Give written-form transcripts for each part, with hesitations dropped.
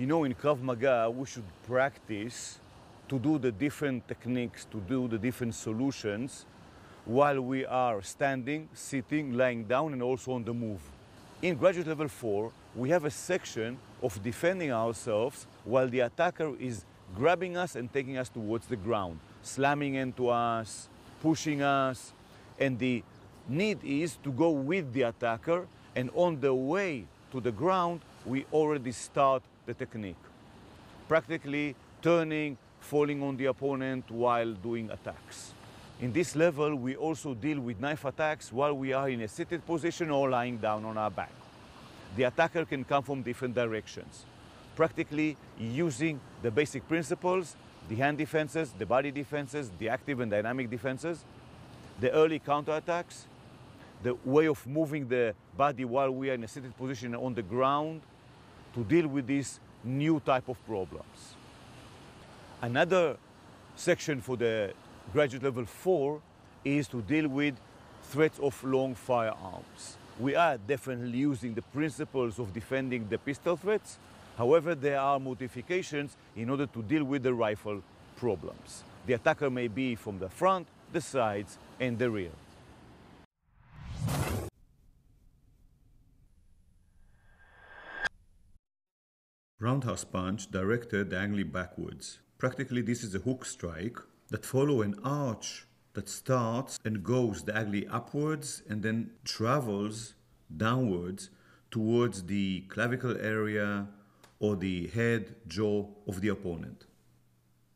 You know, in Krav Maga, we should practice to do the different techniques, to do the different solutions while we are standing, sitting, lying down, and also on the move. In graduate level 4, we have a section of defending ourselves while the attacker is grabbing us and taking us towards the ground, slamming into us, pushing us, and the need is to go with the attacker, and on the way to the ground, we already start the technique. Practically turning, falling on the opponent while doing attacks. In this level, we also deal with knife attacks while we are in a seated position or lying down on our back. The attacker can come from different directions, practically using the basic principles, the hand defenses, the body defenses, the active and dynamic defenses, the early counterattacks, the way of moving the body while we are in a seated position on the ground to deal with this new type of problems. Another section for the graduate level 4 is to deal with threats of long firearms. We are definitely using the principles of defending the pistol threats. However, there are modifications in order to deal with the rifle problems. The attacker may be from the front, the sides, and the rear. Roundhouse punch directed diagonally backwards. Practically, this is a hook strike that follows an arch that starts and goes diagonally upwards and then travels downwards towards the clavicle area or the head, jaw of the opponent.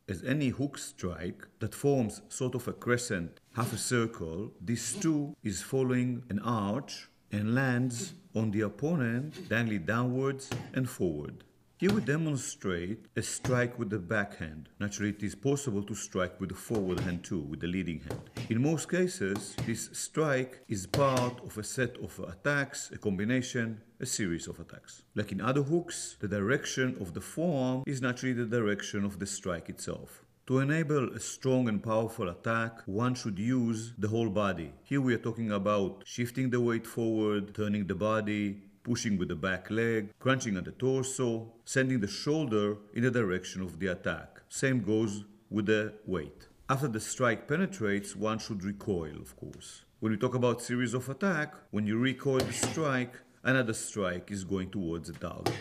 As any hook strike that forms sort of a crescent, half a circle, this too is following an arch and lands on the opponent diagonally downwards and forward. Here we demonstrate a strike with the backhand. Naturally, it is possible to strike with the forward hand too, with the leading hand. In most cases, this strike is part of a set of attacks, a combination, a series of attacks. Like in other hooks, the direction of the forearm is naturally the direction of the strike itself. To enable a strong and powerful attack, one should use the whole body. Here we are talking about shifting the weight forward, turning the body, pushing with the back leg, crunching at the torso, sending the shoulder in the direction of the attack. Same goes with the weight. After the strike penetrates, one should recoil, of course. When we talk about series of attack, when you recoil the strike, another strike is going towards the target.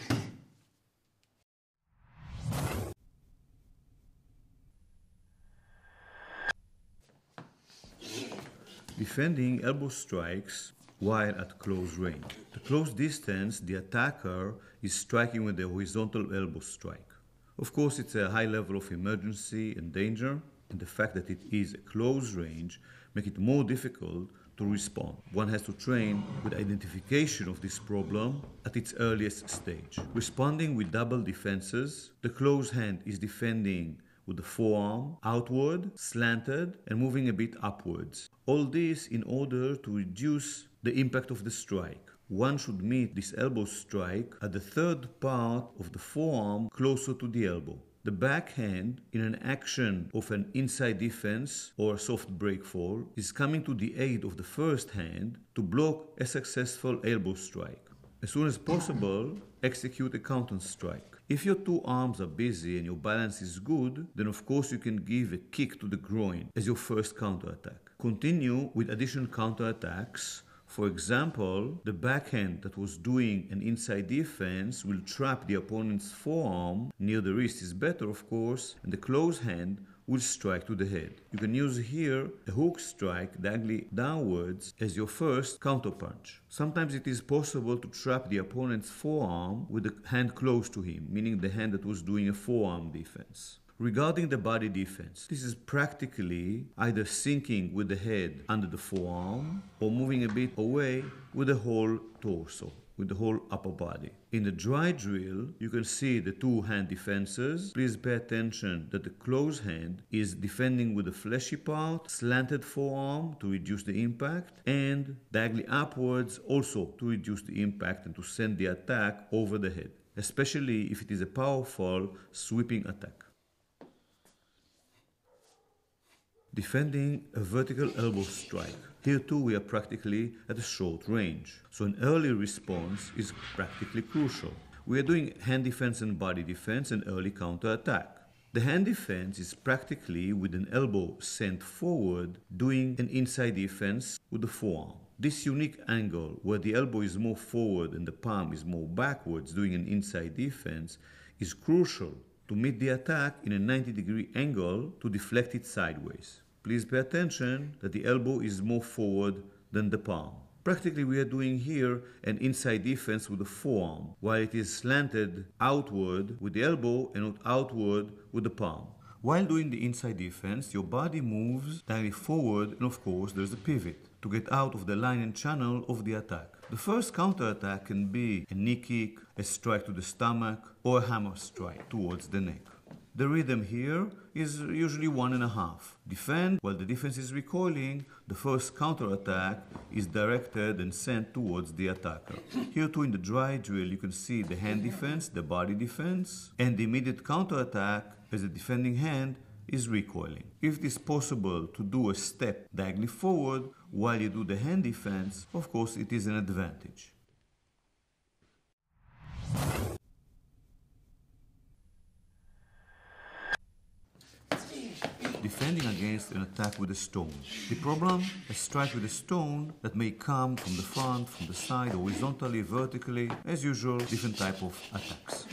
Defending elbow strikes while at close range. At close distance, the attacker is striking with a horizontal elbow strike. Of course, it's a high level of emergency and danger, and the fact that it is a close range makes it more difficult to respond. One has to train with identification of this problem at its earliest stage. Responding with double defenses, the close hand is defending with the forearm outward, slanted, and moving a bit upwards. All this in order to reduce the impact of the strike. One should meet this elbow strike at the third part of the forearm closer to the elbow. The backhand, in an action of an inside defense or soft break fall, is coming to the aid of the first hand to block a successful elbow strike. As soon as possible, execute a counter strike. If your two arms are busy and your balance is good, then of course you can give a kick to the groin as your first counterattack. Continue with additional counterattacks. For example, the backhand that was doing an inside defense will trap the opponent's forearm, near the wrist is better of course, and the close hand will strike to the head. You can use here a hook strike diagonally downwards as your first counterpunch. Sometimes it is possible to trap the opponent's forearm with the hand close to him, meaning the hand that was doing a forearm defense. Regarding the body defense, this is practically either sinking with the head under the forearm or moving a bit away with the whole torso, with the whole upper body. In the dry drill, you can see the two hand defenses. Please pay attention that the close hand is defending with the fleshy part, slanted forearm to reduce the impact, and diagonally upwards also to reduce the impact and to send the attack over the head, especially if it is a powerful sweeping attack. Defending a vertical elbow strike. Here too we are practically at a short range, so an early response is practically crucial. We are doing hand defense and body defense and early counterattack. The hand defense is practically with an elbow sent forward, doing an inside defense with the forearm. This unique angle, where the elbow is more forward and the palm is more backwards, doing an inside defense, is crucial to meet the attack in a 90-degree angle to deflect it sideways. Please pay attention that the elbow is more forward than the palm. Practically, we are doing here an inside defense with the forearm, while it is slanted outward with the elbow and not outward with the palm. While doing the inside defense, your body moves directly forward, and of course there's a pivot to get out of the line and channel of the attack. The first counterattack can be a knee kick, a strike to the stomach, or a hammer strike towards the neck. The rhythm here is usually 1.5. Defend while the defense is recoiling. The first counterattack is directed and sent towards the attacker. Here too in the dry drill you can see the hand defense, the body defense, and the immediate counterattack as the defending hand is recoiling. If it is possible to do a step diagonally forward while you do the hand defense, of course it is an advantage. Defending against an attack with a stone. The problem? A strike with a stone that may come from the front, from the side, horizontally, vertically, as usual, different type of attacks.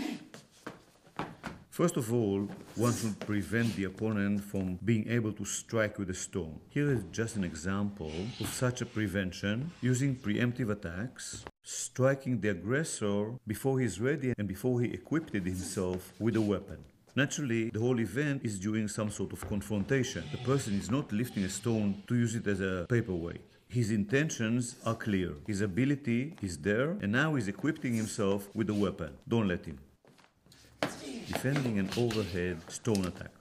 First of all, one should prevent the opponent from being able to strike with a stone. Here is just an example of such a prevention using preemptive attacks, striking the aggressor before he's ready and before he equipped himself with a weapon. Naturally, the whole event is during some sort of confrontation. The person is not lifting a stone to use it as a paperweight. His intentions are clear. His ability is there, and now he's equipping himself with a weapon. Don't let him. Defending an overhead stone attack.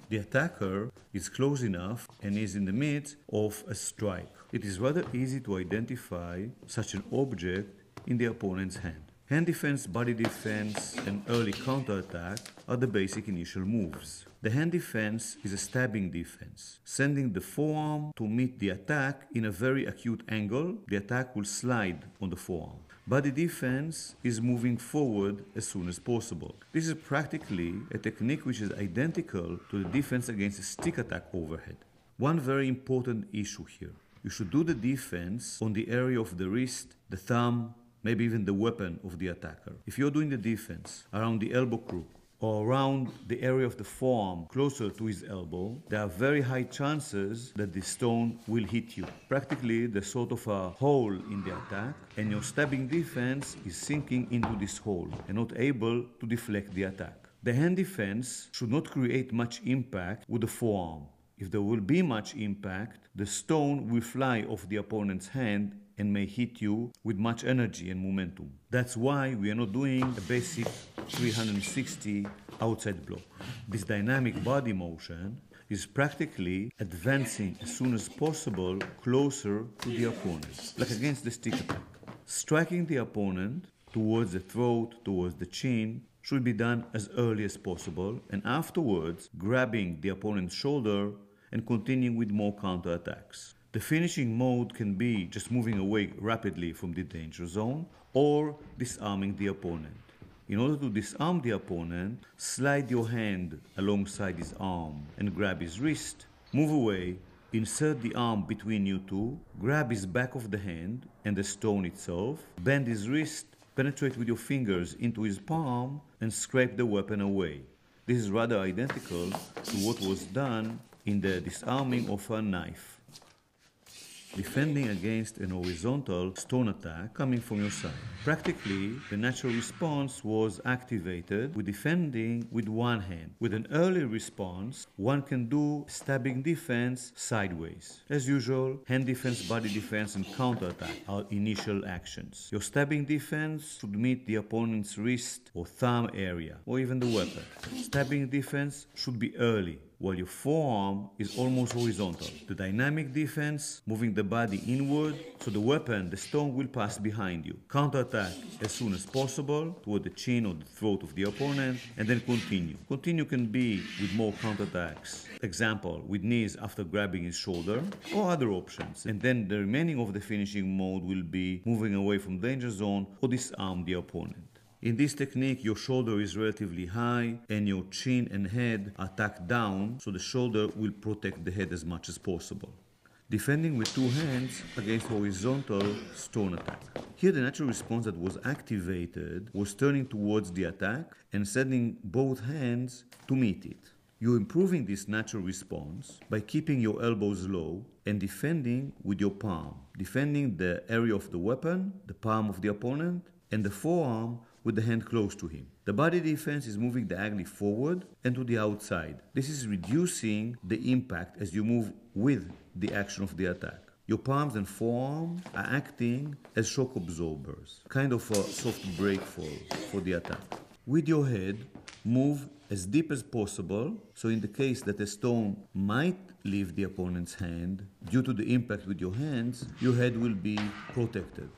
The attacker is close enough and is in the midst of a strike. It is rather easy to identify such an object in the opponent's hand. Hand defense, body defense, and early counterattack are the basic initial moves. The hand defense is a stabbing defense, sending the forearm to meet the attack in a very acute angle. The attack will slide on the forearm. Body defense is moving forward as soon as possible. This is practically a technique which is identical to the defense against a stick attack overhead. One very important issue here. You should do the defense on the area of the wrist, the thumb, maybe even the weapon of the attacker. If you're doing the defense around the elbow crook or around the area of the forearm closer to his elbow, there are very high chances that the stone will hit you. Practically, there's sort of a hole in the attack, and your stabbing defense is sinking into this hole and not able to deflect the attack. The hand defense should not create much impact with the forearm. If there will be much impact, the stone will fly off the opponent's hand and may hit you with much energy and momentum. That's why we are not doing a basic 360 outside block. This dynamic body motion is practically advancing as soon as possible closer to the opponent, like against the stick attack. Striking the opponent towards the throat, towards the chin, should be done as early as possible, and afterwards grabbing the opponent's shoulder and continuing with more counterattacks. The finishing mode can be just moving away rapidly from the danger zone or disarming the opponent. In order to disarm the opponent, slide your hand alongside his arm and grab his wrist, move away, insert the arm between you two, grab his back of the hand and the stone itself, bend his wrist, penetrate with your fingers into his palm and scrape the weapon away. This is rather identical to what was done in the disarming of a knife. Defending against an horizontal stone attack coming from your side. Practically, the natural response was activated with defending with one hand. With an early response, one can do stabbing defense sideways. As usual, hand defense, body defense, and counterattack are initial actions. Your stabbing defense should meet the opponent's wrist or thumb area, or even the weapon. Stabbing defense should be early, while your forearm is almost horizontal. The dynamic defense, moving the body inward, so the weapon, the stone, will pass behind you. Counterattack as soon as possible toward the chin or the throat of the opponent, and then continue. Continue can be with more counterattacks. Example, with knees after grabbing his shoulder, or other options. And then the remaining of the finishing mode will be moving away from danger zone or disarm the opponent. In this technique, your shoulder is relatively high and your chin and head are tucked down, so the shoulder will protect the head as much as possible. Defending with two hands against horizontal stone attack. Here the natural response that was activated was turning towards the attack and sending both hands to meet it. You're improving this natural response by keeping your elbows low and defending with your palm, defending the area of the weapon, the palm of the opponent, and the forearm with the hand close to him. The body defense is moving diagonally forward and to the outside. This is reducing the impact as you move with the action of the attack. Your palms and forearm are acting as shock absorbers, kind of a soft brake for the attack. With your head, move as deep as possible, so in the case that a stone might leave the opponent's hand, due to the impact with your hands, your head will be protected.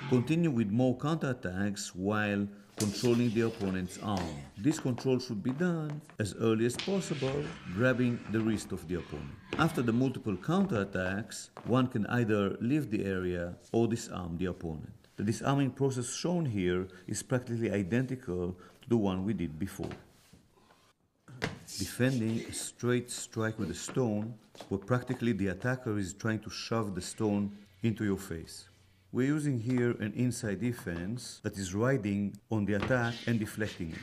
Continue with more counterattacks while controlling the opponent's arm. This control should be done as early as possible, grabbing the wrist of the opponent. After the multiple counterattacks, one can either leave the area or disarm the opponent. The disarming process shown here is practically identical to the one we did before. Defending a straight strike with a stone, where practically the attacker is trying to shove the stone into your face. We're using here an inside defense that is riding on the attack and deflecting it.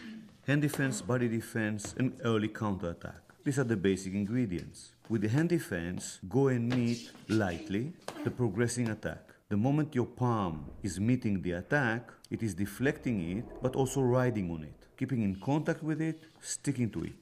Hand defense, body defense, and early counterattack. These are the basic ingredients. With the hand defense, go and meet lightly the progressing attack. The moment your palm is meeting the attack, it is deflecting it, but also riding on it, keeping in contact with it, sticking to it.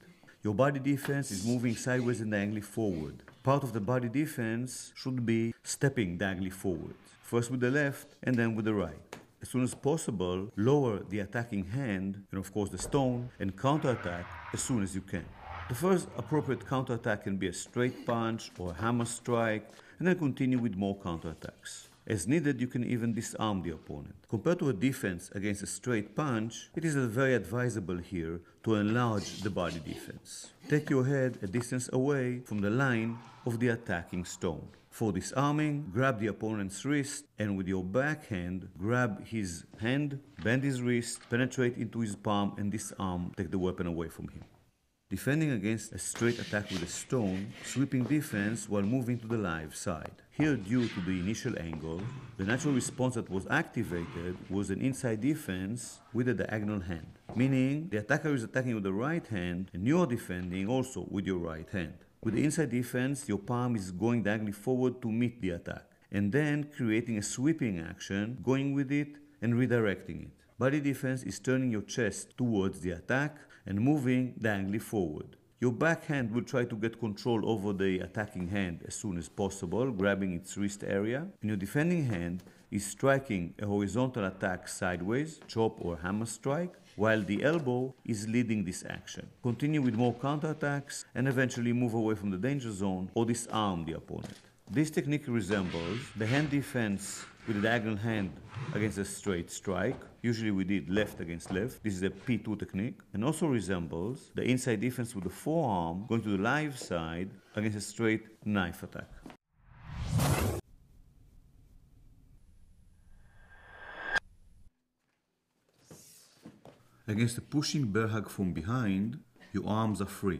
Your body defense is moving sideways and diagonally forward. Part of the body defense should be stepping diagonally forward, first with the left and then with the right. As soon as possible, lower the attacking hand, and of course the stone, and counterattack as soon as you can. The first appropriate counterattack can be a straight punch or a hammer strike, and then continue with more counterattacks. As needed, you can even disarm the opponent. Compared to a defense against a straight punch, it is very advisable here to enlarge the body defense. Take your head a distance away from the line of the attacking stone. For disarming, grab the opponent's wrist and with your backhand, grab his hand, bend his wrist, penetrate into his palm and disarm, take the weapon away from him. Defending against a straight attack with a stone, sweeping defense while moving to the live side. Here, due to the initial angle, the natural response that was activated was an inside defense with a diagonal hand, meaning the attacker is attacking with the right hand and you are defending also with your right hand. With the inside defense, your palm is going diagonally forward to meet the attack, and then creating a sweeping action, going with it and redirecting it. Body defense is turning your chest towards the attack and moving diagonally forward. Your backhand will try to get control over the attacking hand as soon as possible, grabbing its wrist area, and your defending hand is striking a horizontal attack sideways, chop or hammer strike, while the elbow is leading this action. Continue with more counterattacks and eventually move away from the danger zone or disarm the opponent. This technique resembles the hand defense with a diagonal hand against a straight strike. Usually we did left against left. This is a P2 technique. And also resembles the inside defense with the forearm going to the live side against a straight knife attack. Against a pushing bear hug from behind, your arms are free.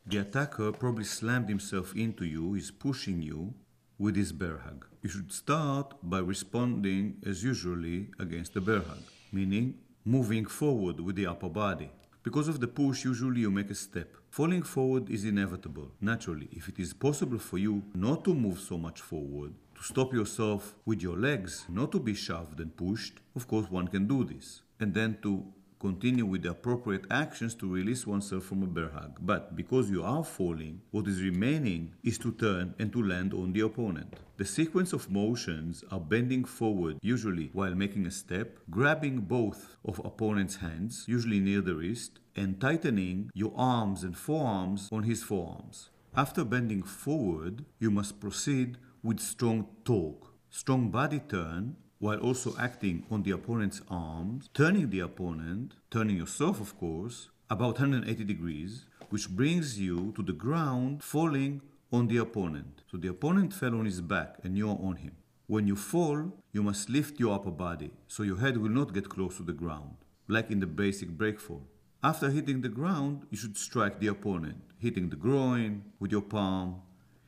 The attacker probably slammed himself into you, is pushing you with his bear hug. You should start by responding as usually against the bear hug, meaning moving forward with the upper body. Because of the push, usually you make a step. Falling forward is inevitable, naturally. If it is possible for you not to move so much forward, to stop yourself with your legs, not to be shoved and pushed, of course one can do this. And then to continue with the appropriate actions to release oneself from a bear hug. But because you are falling, what is remaining is to turn and to land on the opponent. The sequence of motions are bending forward, usually while making a step, grabbing both of opponent's hands, usually near the wrist, and tightening your arms and forearms on his forearms. After bending forward, you must proceed with strong torque, strong body turn, while also acting on the opponent's arms, turning the opponent, turning yourself of course, about 180 degrees, which brings you to the ground falling on the opponent. So the opponent fell on his back and you are on him. When you fall, you must lift your upper body, so your head will not get close to the ground, like in the basic breakfall. After hitting the ground, you should strike the opponent, hitting the groin with your palm,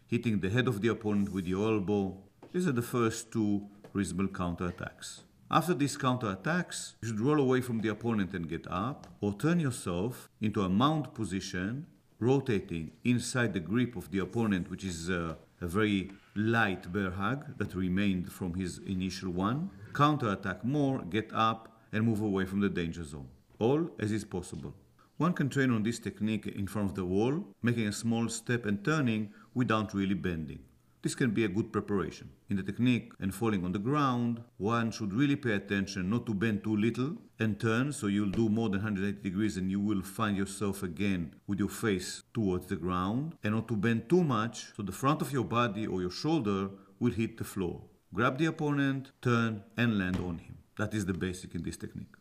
hitting the head of the opponent with your elbow. These are the first two reasonable counterattacks. After these counterattacks, you should roll away from the opponent and get up, or turn yourself into a mount position, rotating inside the grip of the opponent, which is a very light bear hug that remained from his initial one. Counterattack more, get up, and move away from the danger zone. All as is possible. One can train on this technique in front of the wall, making a small step and turning without really bending. This can be a good preparation. In the technique and falling on the ground, one should really pay attention not to bend too little and turn, so you'll do more than 180 degrees and you will find yourself again with your face towards the ground, and not to bend too much so the front of your body or your shoulder will hit the floor. Grab the opponent, turn, and land on him. That is the basic in this technique.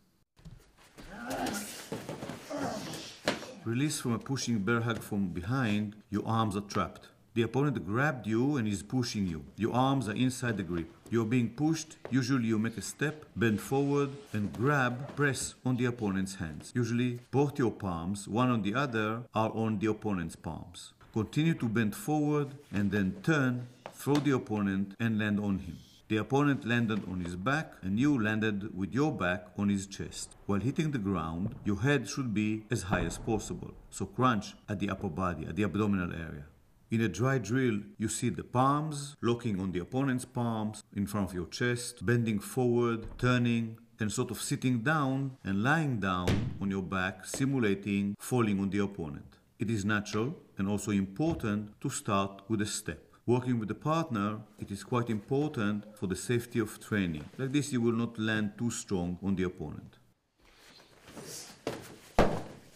Release from a pushing bear hug from behind, your arms are trapped. The opponent grabbed you and is pushing you. Your arms are inside the grip. You're being pushed. Usually you make a step, bend forward, and grab, press on the opponent's hands. Usually both your palms, one on the other, are on the opponent's palms. Continue to bend forward and then turn, throw the opponent and land on him. The opponent landed on his back and you landed with your back on his chest. While hitting the ground, your head should be as high as possible. So crunch at the upper body, at the abdominal area. In a dry drill, you see the palms locking on the opponent's palms in front of your chest, bending forward, turning, and sort of sitting down and lying down on your back, simulating falling on the opponent. It is natural and also important to start with a step. Working with a partner, it is quite important for the safety of training. Like this, you will not land too strong on the opponent.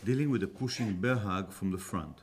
Dealing with a pushing bear hug from the front.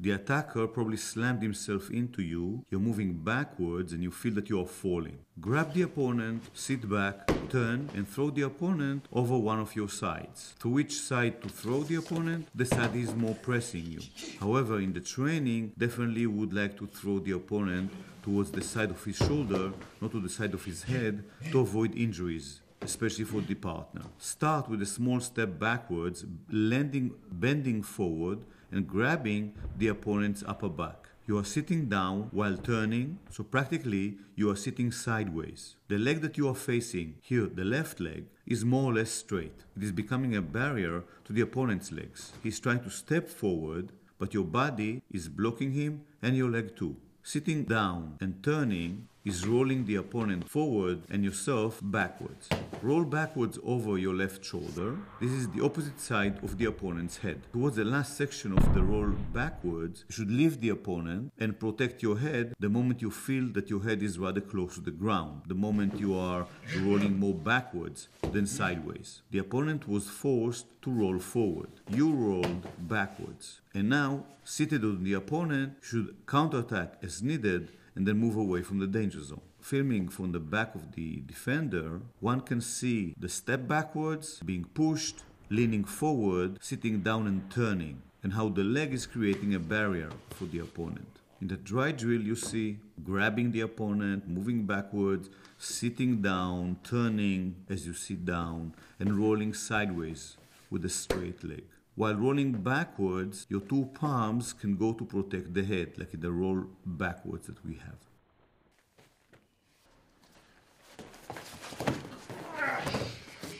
The attacker probably slammed himself into you, you're moving backwards and you feel that you are falling. Grab the opponent, sit back, turn and throw the opponent over one of your sides. To which side to throw the opponent? The side is more pressing you. However, in the training, definitely would like to throw the opponent towards the side of his shoulder, not to the side of his head, to avoid injuries, especially for the partner. Start with a small step backwards, landing, bending forward, and grabbing the opponent's upper back. You are sitting down while turning, so practically you are sitting sideways. The leg that you are facing, here the left leg, is more or less straight. It is becoming a barrier to the opponent's legs. He's trying to step forward, but your body is blocking him and your leg too. Sitting down and turning is rolling the opponent forward and yourself backwards. Roll backwards over your left shoulder. This is the opposite side of the opponent's head. Towards the last section of the roll backwards, you should leave the opponent and protect your head the moment you feel that your head is rather close to the ground, the moment you are rolling more backwards than sideways. The opponent was forced to roll forward. You rolled backwards. And now, seated on the opponent, should counterattack as needed and then move away from the danger zone. Filming from the back of the defender, one can see the step backwards, being pushed, leaning forward, sitting down and turning, and how the leg is creating a barrier for the opponent. In the dry drill, you see grabbing the opponent, moving backwards, sitting down, turning as you sit down, and rolling sideways with a straight leg. While rolling backwards, your two palms can go to protect the head, like in the roll backwards that we have.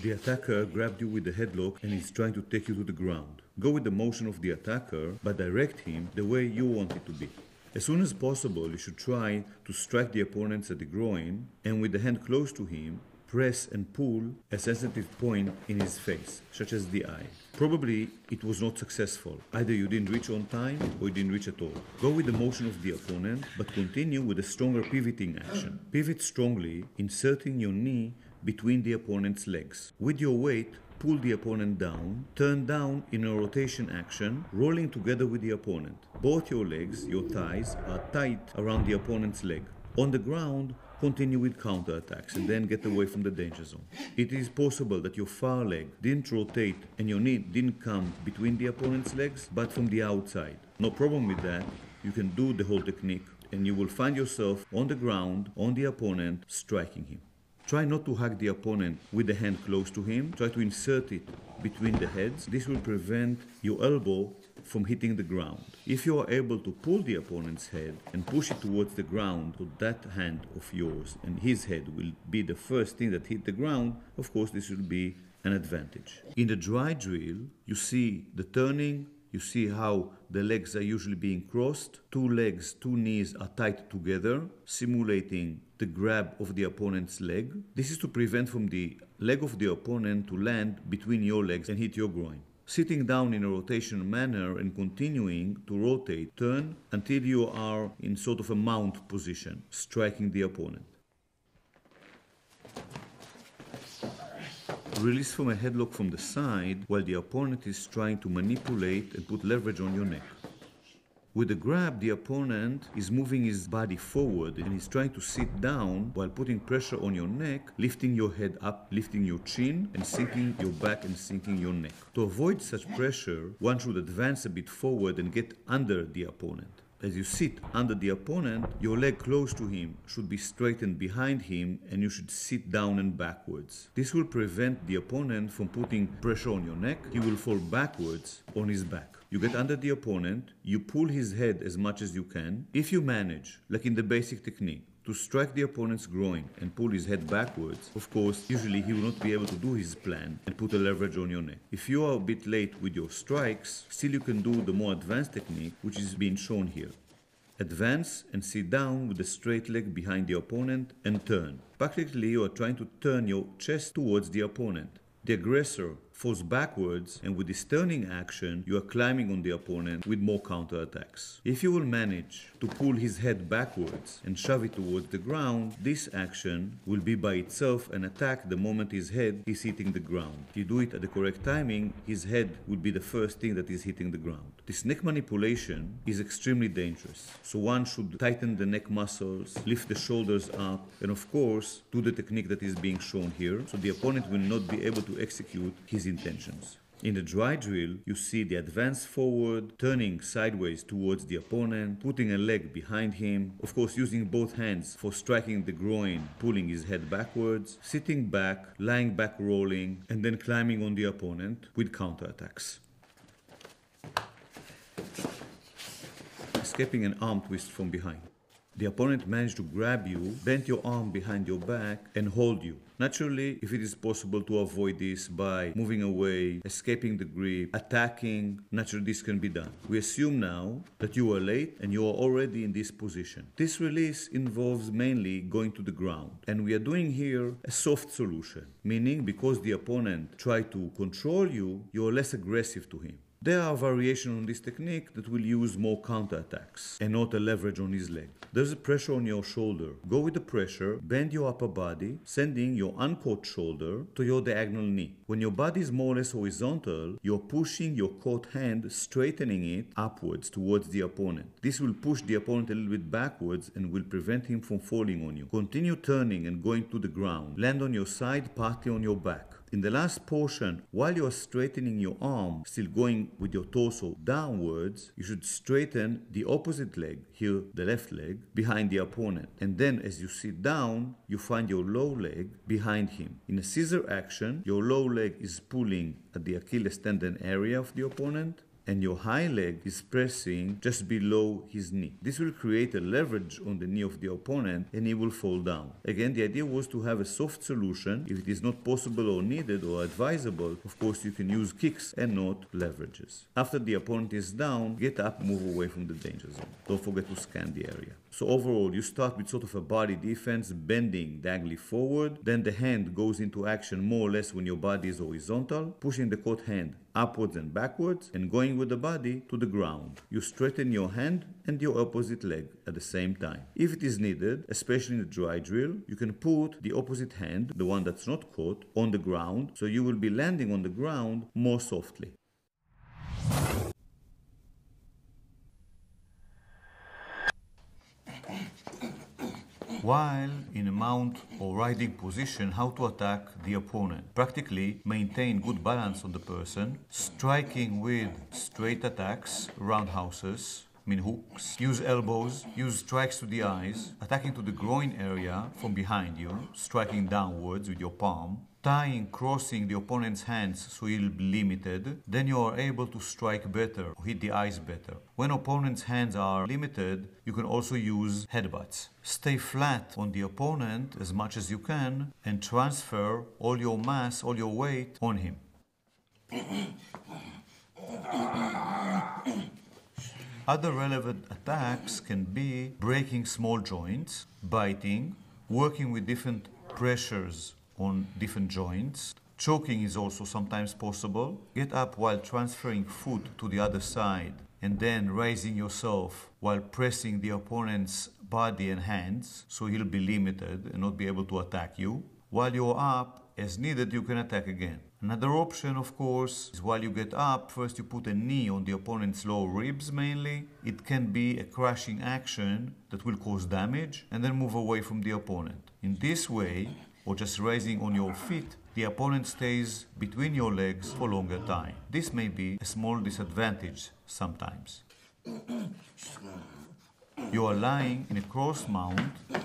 The attacker grabbed you with the headlock and is trying to take you to the ground. Go with the motion of the attacker, but direct him the way you want it to be. As soon as possible, you should try to strike the opponent at the groin, and with the hand close to him, press and pull a sensitive point in his face, such as the eye. Probably it was not successful. Either you didn't reach on time or you didn't reach at all. Go with the motion of the opponent, but continue with a stronger pivoting action. Pivot strongly, inserting your knee between the opponent's legs. With your weight, pull the opponent down, turn down in a rotation action, rolling together with the opponent. Both your legs, your thighs, are tight around the opponent's leg. On the ground, continue with counterattacks and then get away from the danger zone. It is possible that your far leg didn't rotate and your knee didn't come between the opponent's legs, but from the outside. No problem with that. You can do the whole technique and you will find yourself on the ground, on the opponent, striking him. Try not to hug the opponent with the hand close to him. Try to insert it between the heads. This will prevent your elbow from hitting the ground. If you are able to pull the opponent's head and push it towards the ground, so that hand of yours and his head will be the first thing that hit the ground, of course this will be an advantage. In the dry drill, you see the turning, you see how the legs are usually being crossed. Two legs, two knees are tied together, simulating the grab of the opponent's leg. This is to prevent from the leg of the opponent to land between your legs and hit your groin. Sitting down in a rotational manner and continuing to rotate, turn until you are in sort of a mount position, striking the opponent. Release from a headlock from the side while the opponent is trying to manipulate and put leverage on your neck. With the grab, the opponent is moving his body forward and he's trying to sit down while putting pressure on your neck, lifting your head up, lifting your chin, and sinking your back and sinking your neck. To avoid such pressure, one should advance a bit forward and get under the opponent. As you sit under the opponent, your leg close to him should be straightened behind him and you should sit down and backwards. This will prevent the opponent from putting pressure on your neck. He will fall backwards on his back. You get under the opponent, you pull his head as much as you can. If you manage, like in the basic technique, to strike the opponent's groin and pull his head backwards, of course, usually he will not be able to do his plan and put a leverage on your neck. If you are a bit late with your strikes, still you can do the more advanced technique, which is being shown here. Advance and sit down with a straight leg behind the opponent and turn. Practically, you are trying to turn your chest towards the opponent. The aggressor falls backwards, and with this turning action, you are climbing on the opponent with more counterattacks. If you will manage to pull his head backwards and shove it towards the ground, this action will be by itself an attack the moment his head is hitting the ground. If you do it at the correct timing, his head will be the first thing that is hitting the ground. This neck manipulation is extremely dangerous, so one should tighten the neck muscles, lift the shoulders up, and of course, do the technique that is being shown here, so the opponent will not be able to execute his intentions. In the dry drill, you see the advance forward, turning sideways towards the opponent, putting a leg behind him, of course using both hands for striking the groin, pulling his head backwards, sitting back, lying back rolling, and then climbing on the opponent with counterattacks. Escaping an arm twist from behind. The opponent managed to grab you, bend your arm behind your back, and hold you. Naturally, if it is possible to avoid this by moving away, escaping the grip, attacking, naturally this can be done. We assume now that you are late and you are already in this position. This release involves mainly going to the ground. And we are doing here a soft solution, meaning because the opponent tried to control you, you are less aggressive to him. There are variations on this technique that will use more counterattacks and not a leverage on his leg. There's a pressure on your shoulder. Go with the pressure, bend your upper body, sending your uncaught shoulder to your diagonal knee. When your body is more or less horizontal, you're pushing your caught hand, straightening it upwards towards the opponent. This will push the opponent a little bit backwards and will prevent him from falling on you. Continue turning and going to the ground. Land on your side, partly on your back. In the last portion, while you are straightening your arm, still going with your torso downwards, you should straighten the opposite leg, here the left leg, behind the opponent. And then as you sit down, you find your low leg behind him. In a scissor action, your low leg is pulling at the Achilles tendon area of the opponent, and your high leg is pressing just below his knee. This will create a leverage on the knee of the opponent and he will fall down. Again, the idea was to have a soft solution. If it is not possible or needed or advisable, of course you can use kicks and not leverages. After the opponent is down, get up, move away from the danger zone. Don't forget to scan the area. So overall, you start with sort of a body defense, bending diagonally forward. Then the hand goes into action more or less when your body is horizontal, pushing the caught hand upwards and backwards, and going with the body to the ground. You straighten your hand and your opposite leg at the same time. If it is needed, especially in the dry drill, you can put the opposite hand, the one that's not caught, on the ground, so you will be landing on the ground more softly. While in a mount or riding position, how to attack the opponent. Practically maintain good balance on the person, striking with straight attacks, roundhouses, hooks. Use elbows, use strikes to the eyes, attacking to the groin area from behind you, striking downwards with your palm, tying, crossing the opponent's hands so he'll be limited. Then you are able to strike better, or hit the eyes better. When opponent's hands are limited, you can also use headbutts. Stay flat on the opponent as much as you can and transfer all your mass, all your weight on him. Other relevant attacks can be breaking small joints, biting, working with different pressures on different joints. Choking is also sometimes possible. Get up while transferring foot to the other side and then raising yourself while pressing the opponent's body and hands so he'll be limited and not be able to attack you. While you're up, as needed, you can attack again. Another option, of course, is while you get up, first you put a knee on the opponent's lower ribs mainly. It can be a crushing action that will cause damage and then move away from the opponent. In this way, or just raising on your feet, the opponent stays between your legs for longer time. This may be a small disadvantage sometimes. You are lying in a cross mount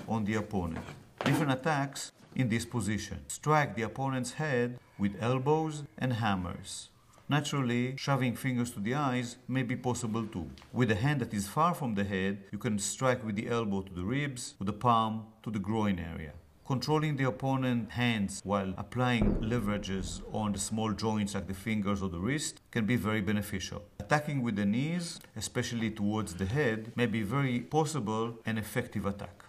on the opponent. Different attacks in this position. Strike the opponent's head with elbows and hammers. Naturally, shoving fingers to the eyes may be possible too. With a hand that is far from the head, you can strike with the elbow to the ribs, with the palm to the groin area. Controlling the opponent's hands while applying leverages on the small joints like the fingers or the wrist can be very beneficial. Attacking with the knees, especially towards the head, may be very possible and effective attack.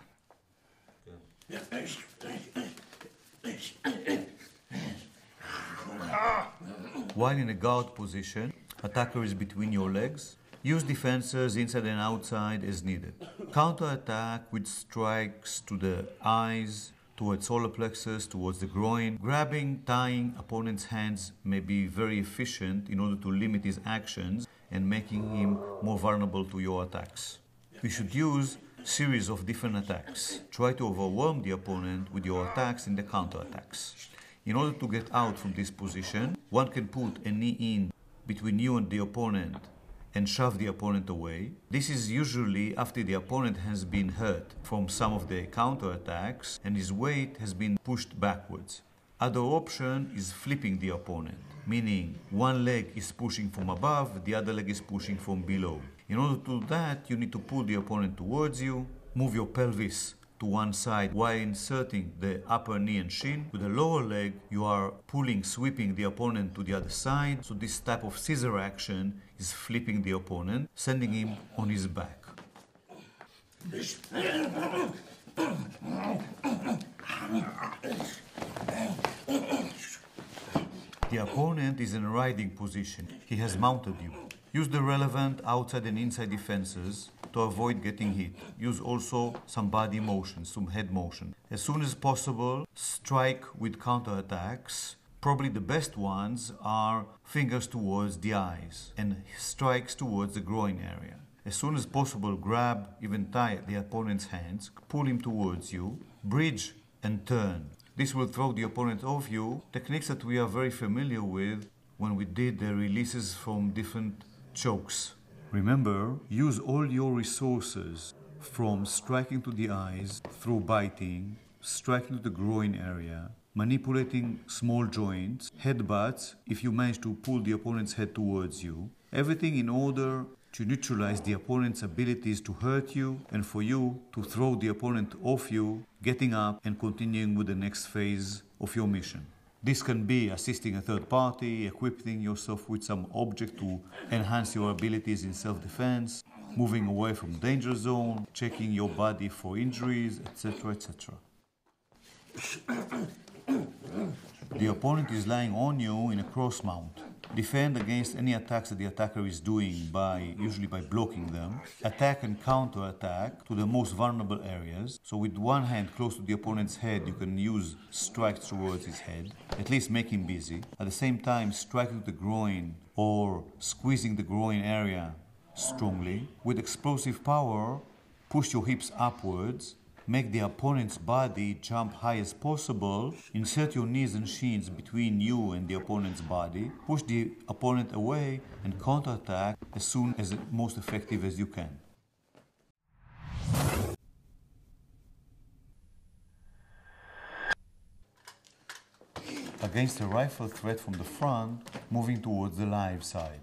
While in a guard position, attacker is between your legs. Use defenses inside and outside as needed. Counter-attack with strikes to the eyes, towards solar plexus, towards the groin. Grabbing, tying opponent's hands may be very efficient in order to limit his actions and making him more vulnerable to your attacks. You should use series of different attacks. Try to overwhelm the opponent with your attacks in the counter-attacks. In order to get out from this position, one can put a knee in between you and the opponent and shove the opponent away. This is usually after the opponent has been hurt from some of the counter-attacks and his weight has been pushed backwards. Other option is flipping the opponent, meaning one leg is pushing from above, the other leg is pushing from below. In order to do that, you need to pull the opponent towards you, move your pelvis to one side while inserting the upper knee and shin. With the lower leg, you are pulling, sweeping the opponent to the other side. So this type of scissor action is flipping the opponent, sending him on his back. The opponent is in a riding position. He has mounted you. Use the relevant outside and inside defenses to avoid getting hit. Use also some body motion, some head motion. As soon as possible, strike with counterattacks. Probably the best ones are fingers towards the eyes and strikes towards the groin area. As soon as possible, grab, even tie the opponent's hands, pull him towards you, bridge and turn. This will throw the opponent off you, techniques that we are very familiar with when we did the releases from different chokes. Remember, use all your resources from striking to the eyes, through biting, striking to the groin area, manipulating small joints, headbutts if you manage to pull the opponent's head towards you. Everything in order to neutralize the opponent's abilities to hurt you and for you to throw the opponent off you, getting up and continuing with the next phase of your mission. This can be assisting a third party, equipping yourself with some object to enhance your abilities in self-defense, moving away from danger zone, checking your body for injuries, etc., etc. The opponent is lying on you in a cross mount. Defend against any attacks that the attacker is doing usually by blocking them. Attack and counter-attack to the most vulnerable areas. So with one hand close to the opponent's head, you can use strikes towards his head, at least make him busy. At the same time, striking the groin or squeezing the groin area strongly. With explosive power, push your hips upwards. Make the opponent's body jump high as possible. Insert your knees and shins between you and the opponent's body. Push the opponent away and counterattack as soon as most effective as you can. against a rifle threat from the front, moving towards the live side.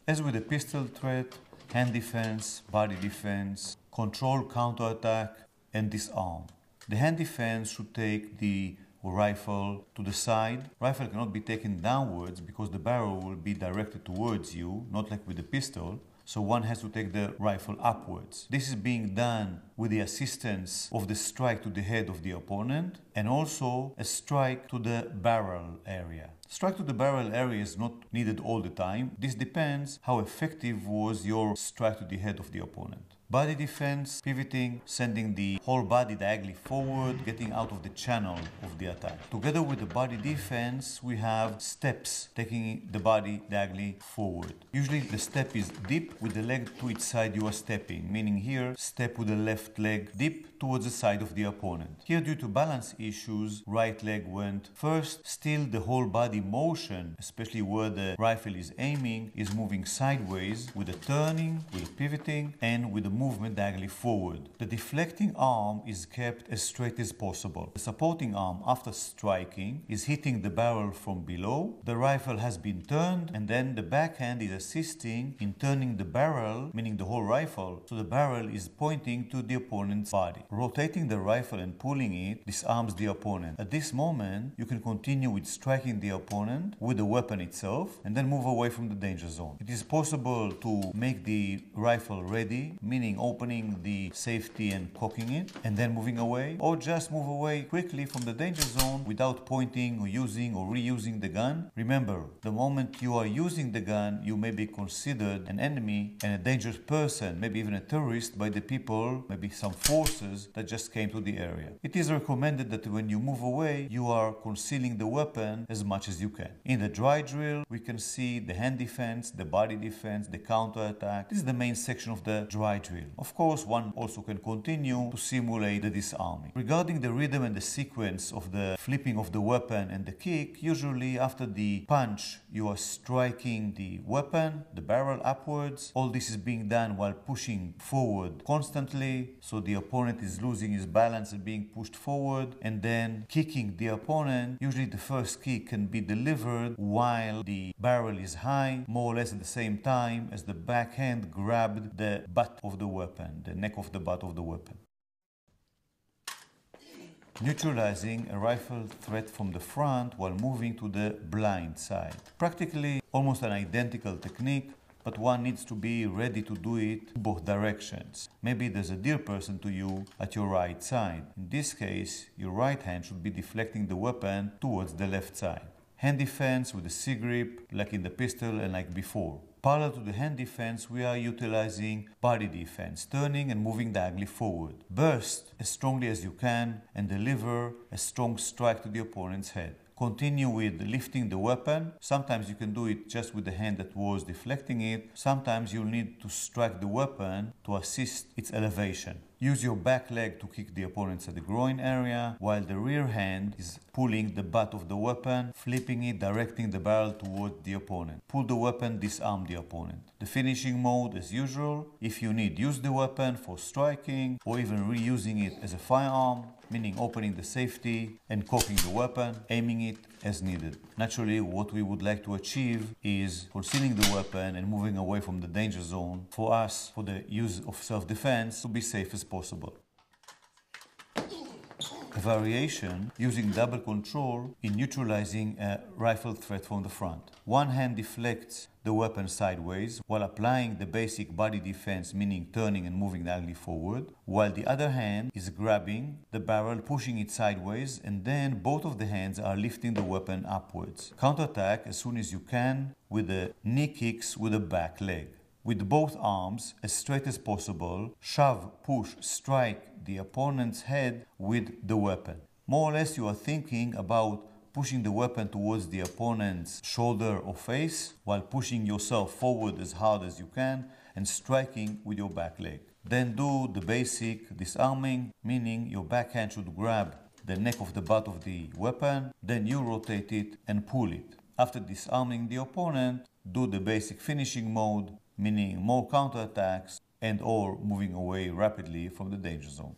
As with the pistol threat, hand defense, body defense, control counterattack, and disarm. The hand defense should take the rifle to the side. Rifle cannot be taken downwards because the barrel will be directed towards you, not like with the pistol. So one has to take the rifle upwards. This is being done with the assistance of the strike to the head of the opponent and also a strike to the barrel area. Strike to the barrel area is not needed all the time. This depends how effective was your strike to the head of the opponent. Body defense, pivoting, sending the whole body diagonally forward, getting out of the channel of the attack. Together with the body defense, we have steps, taking the body diagonally forward. Usually the step is deep with the leg to each side you are stepping, meaning here, step with the left leg deep towards the side of the opponent. Here, due to balance issues, right leg went first. Still, the whole body motion, especially where the rifle is aiming, is moving sideways with the turning, with the pivoting, and with the movement diagonally forward. The deflecting arm is kept as straight as possible. The supporting arm, after striking, is hitting the barrel from below. The rifle has been turned, and then the backhand is assisting in turning the barrel, meaning the whole rifle, so the barrel is pointing to the opponent's body. Rotating the rifle and pulling it disarms the opponent. At this moment, you can continue with striking the opponent with the weapon itself, and then move away from the danger zone. It is possible to make the rifle ready, meaning opening the safety and cocking it and then moving away, or just move away quickly from the danger zone without pointing or using or reusing the gun. Remember, the moment you are using the gun, you may be considered an enemy and a dangerous person, maybe even a terrorist, by the people, maybe some forces that just came to the area. It is recommended that when you move away, you are concealing the weapon as much as you can. In the dry drill, we can see the hand defense, the body defense, the counterattack. This is the main section of the dry drill. Of course, one also can continue to simulate the disarming. Regarding the rhythm and the sequence of the flipping of the weapon and the kick, usually after the punch, you are striking the weapon, the barrel upwards. All this is being done while pushing forward constantly, so the opponent is losing his balance and being pushed forward, and then kicking the opponent. Usually the first kick can be delivered while the barrel is high, more or less at the same time as the backhand grabbed the butt of the weapon, the neck of the butt of the weapon. Neutralizing a rifle threat from the front while moving to the blind side. Practically almost an identical technique, but one needs to be ready to do it both directions. Maybe there's a dear person to you at your right side. In this case, your right hand should be deflecting the weapon towards the left side. Hand defense with a C-grip, like in the pistol and like before. Parallel to the hand defense, we are utilizing body defense, turning and moving diagonally forward. Burst as strongly as you can and deliver a strong strike to the opponent's head. Continue with lifting the weapon. Sometimes you can do it just with the hand that was deflecting it. Sometimes you'll need to strike the weapon to assist its elevation. Use your back leg to kick the opponents at the groin area, while the rear hand is pulling the butt of the weapon, flipping it, directing the barrel toward the opponent. Pull the weapon, disarm the opponent. The finishing mode, as usual. If you need, use the weapon for striking or even reusing it as a firearm, meaning opening the safety and cocking the weapon, aiming it as needed. Naturally, what we would like to achieve is concealing the weapon and moving away from the danger zone for us, for the use of self-defense, to be safe as possible. A variation using double control in neutralizing a rifle threat from the front. One hand deflects the weapon sideways while applying the basic body defense, meaning turning and moving diagonally forward, while the other hand is grabbing the barrel, pushing it sideways, and then both of the hands are lifting the weapon upwards. Counterattack as soon as you can with the knee kicks with the back leg. With both arms as straight as possible, shove, push, strike the opponent's head with the weapon. More or less you are thinking about pushing the weapon towards the opponent's shoulder or face while pushing yourself forward as hard as you can and striking with your back leg. Then do the basic disarming, meaning your backhand should grab the neck of the butt of the weapon, then you rotate it and pull it. After disarming the opponent, do the basic finishing mode, meaning more counterattacks and or moving away rapidly from the danger zone.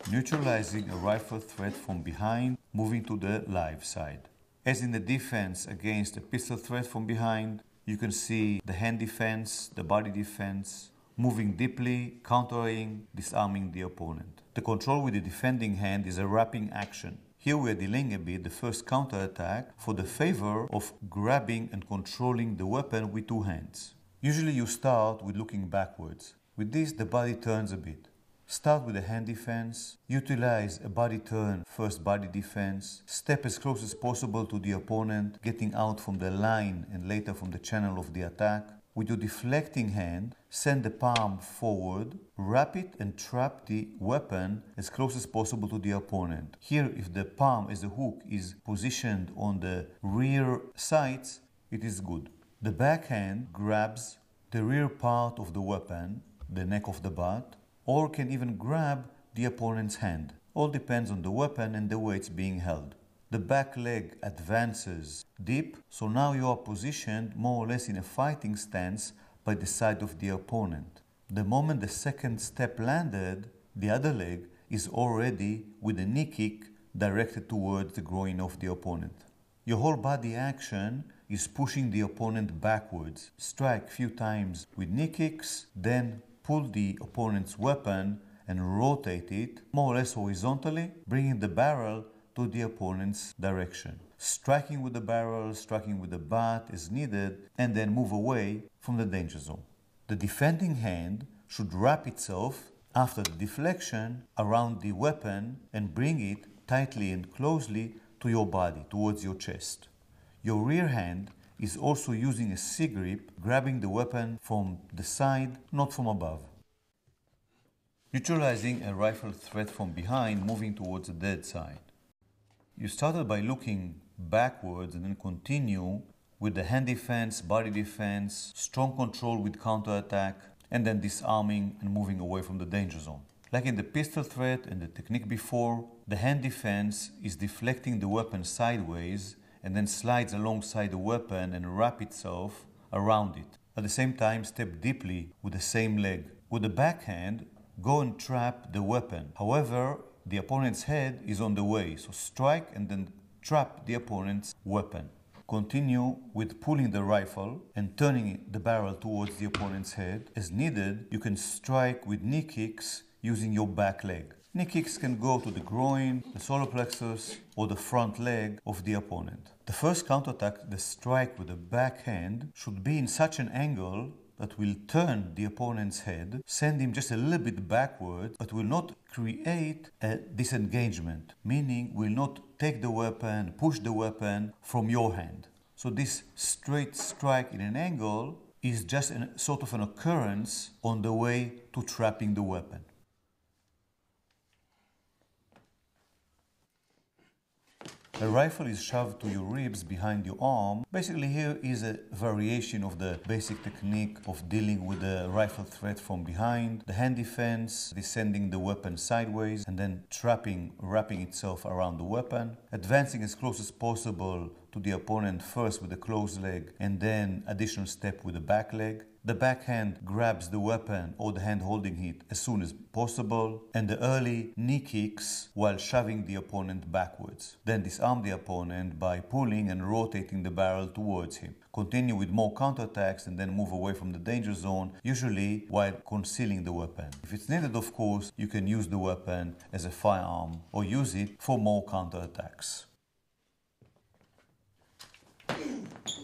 Neutralizing a rifle threat from behind, moving to the live side. As in the defense against a pistol threat from behind, you can see the hand defense, the body defense, moving deeply, countering, disarming the opponent. The control with the defending hand is a wrapping action. Here we are delaying a bit the first counterattack for the favor of grabbing and controlling the weapon with two hands. Usually you start with looking backwards. With this, the body turns a bit. Start with a hand defense, utilize a body turn, first body defense, step as close as possible to the opponent, getting out from the line and later from the channel of the attack. With your deflecting hand, send the palm forward, wrap it and trap the weapon as close as possible to the opponent. Here, if the palm as a hook is positioned on the rear sights, it is good. The backhand grabs the rear part of the weapon, the neck of the butt, or can even grab the opponent's hand. All depends on the weapon and the way it's being held. The back leg advances deep, so now you are positioned more or less in a fighting stance by the side of the opponent. The moment the second step landed, the other leg is already with a knee kick directed towards the groin of the opponent. Your whole body action is pushing the opponent backwards. Strike a few times with knee kicks, then pull the opponent's weapon and rotate it more or less horizontally, bringing the barrel to the opponent's direction. Striking with the barrel, striking with the butt as needed, and then move away from the danger zone. The defending hand should wrap itself after the deflection around the weapon and bring it tightly and closely to your body, towards your chest. Your rear hand is also using a C-grip, grabbing the weapon from the side, not from above. Neutralizing a rifle threat from behind, moving towards the dead side. You started by looking backwards and then continue with the hand defense, body defense, strong control with counterattack, and then disarming and moving away from the danger zone. Like in the pistol threat and the technique before, the hand defense is deflecting the weapon sideways and then slides alongside the weapon and wrap itself around it. At the same time, step deeply with the same leg. With the backhand, go and trap the weapon. However, the opponent's head is on the way, so strike and then trap the opponent's weapon. Continue with pulling the rifle and turning the barrel towards the opponent's head. As needed, you can strike with knee kicks using your back leg. Knee kicks can go to the groin, the solar plexus, or the front leg of the opponent. The first counterattack, the strike with the backhand, should be in such an angle that will turn the opponent's head, send him just a little bit backward, but will not create a disengagement, meaning will not take the weapon, push the weapon from your hand. So this straight strike in an angle is just a sort of an occurrence on the way to trapping the weapon. A rifle is shoved to your ribs behind your arm. Basically, here is a variation of the basic technique of dealing with the rifle threat from behind. The hand defense, descending the weapon sideways and then wrapping itself around the weapon. Advancing as close as possible to the opponent first with the closed leg and then additional step with the back leg. The backhand grabs the weapon or the hand holding it as soon as possible, and the early knee kicks while shoving the opponent backwards. Then disarm the opponent by pulling and rotating the barrel towards him. Continue with more counterattacks and then move away from the danger zone, usually while concealing the weapon. If it's needed, of course, you can use the weapon as a firearm or use it for more counterattacks.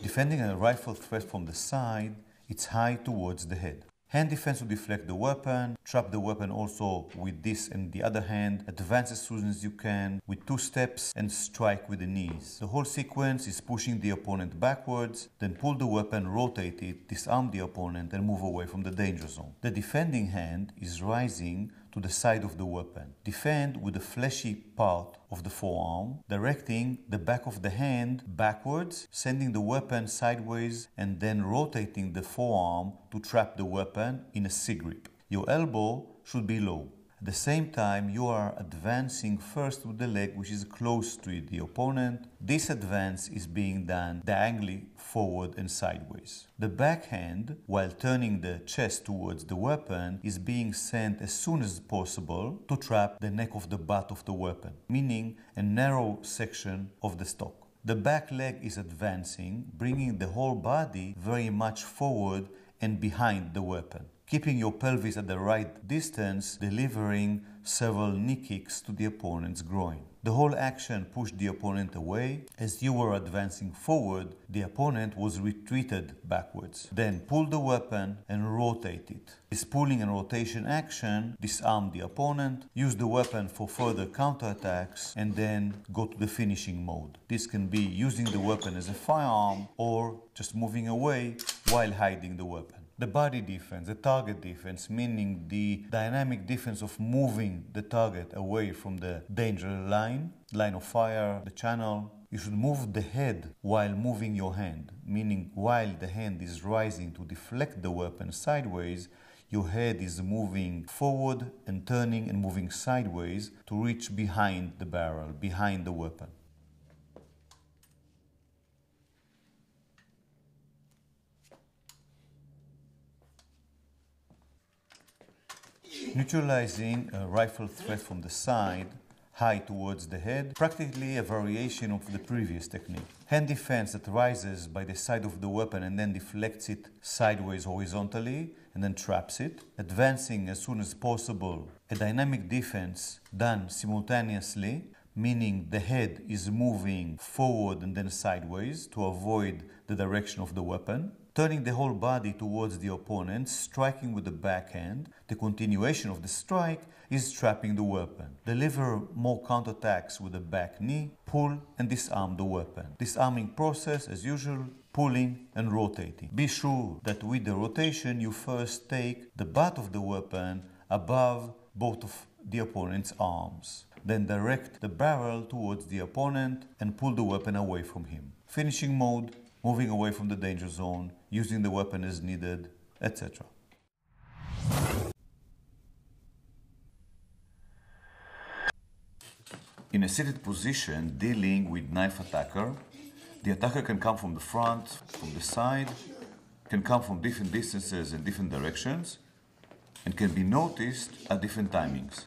Defending a rifle threat from the side, it's high towards the head. Hand defense will deflect the weapon, trap the weapon also with this and the other hand, advance as soon as you can with 2 steps and strike with the knees. The whole sequence is pushing the opponent backwards, then pull the weapon, rotate it, disarm the opponent and move away from the danger zone. The defending hand is rising to the side of the weapon. Defend with the fleshy part of the forearm, directing the back of the hand backwards, sending the weapon sideways and then rotating the forearm to trap the weapon in a C-grip. Your elbow should be low. At the same time, you are advancing first with the leg which is close to the opponent. This advance is being done diagonally forward and sideways. The backhand, while turning the chest towards the weapon, is being sent as soon as possible to trap the neck of the butt of the weapon, meaning a narrow section of the stock. The back leg is advancing, bringing the whole body very much forward and behind the weapon, keeping your pelvis at the right distance, delivering several knee kicks to the opponent's groin. The whole action pushed the opponent away. As you were advancing forward, the opponent was retreated backwards. Then pull the weapon and rotate it. This pulling and rotation action disarmed the opponent, use the weapon for further counterattacks, and then go to the finishing mode. This can be using the weapon as a firearm or just moving away while hiding the weapon. The body defense, the target defense, meaning the dynamic defense of moving the target away from the danger line of fire, the channel. You should move the head while moving your hand, meaning while the hand is rising to deflect the weapon sideways, your head is moving forward and turning and moving sideways to reach behind the barrel, behind the weapon. Neutralizing a rifle threat from the side, high towards the head, practically a variation of the previous technique. Hand defense that rises by the side of the weapon and then deflects it sideways horizontally and then traps it. Advancing as soon as possible, a dynamic defense done simultaneously, meaning the head is moving forward and then sideways to avoid the direction of the weapon. Turning the whole body towards the opponent, striking with the backhand. The continuation of the strike is trapping the weapon. Deliver more counterattacks with the back knee, pull and disarm the weapon. Disarming process as usual, pulling and rotating. Be sure that with the rotation you first take the butt of the weapon above both of the opponent's arms. Then direct the barrel towards the opponent and pull the weapon away from him. Finishing mode, moving away from the danger zone, using the weapon as needed, etc. In a seated position, dealing with knife attacker, the attacker can come from the front, from the side, can come from different distances and different directions, and can be noticed at different timings.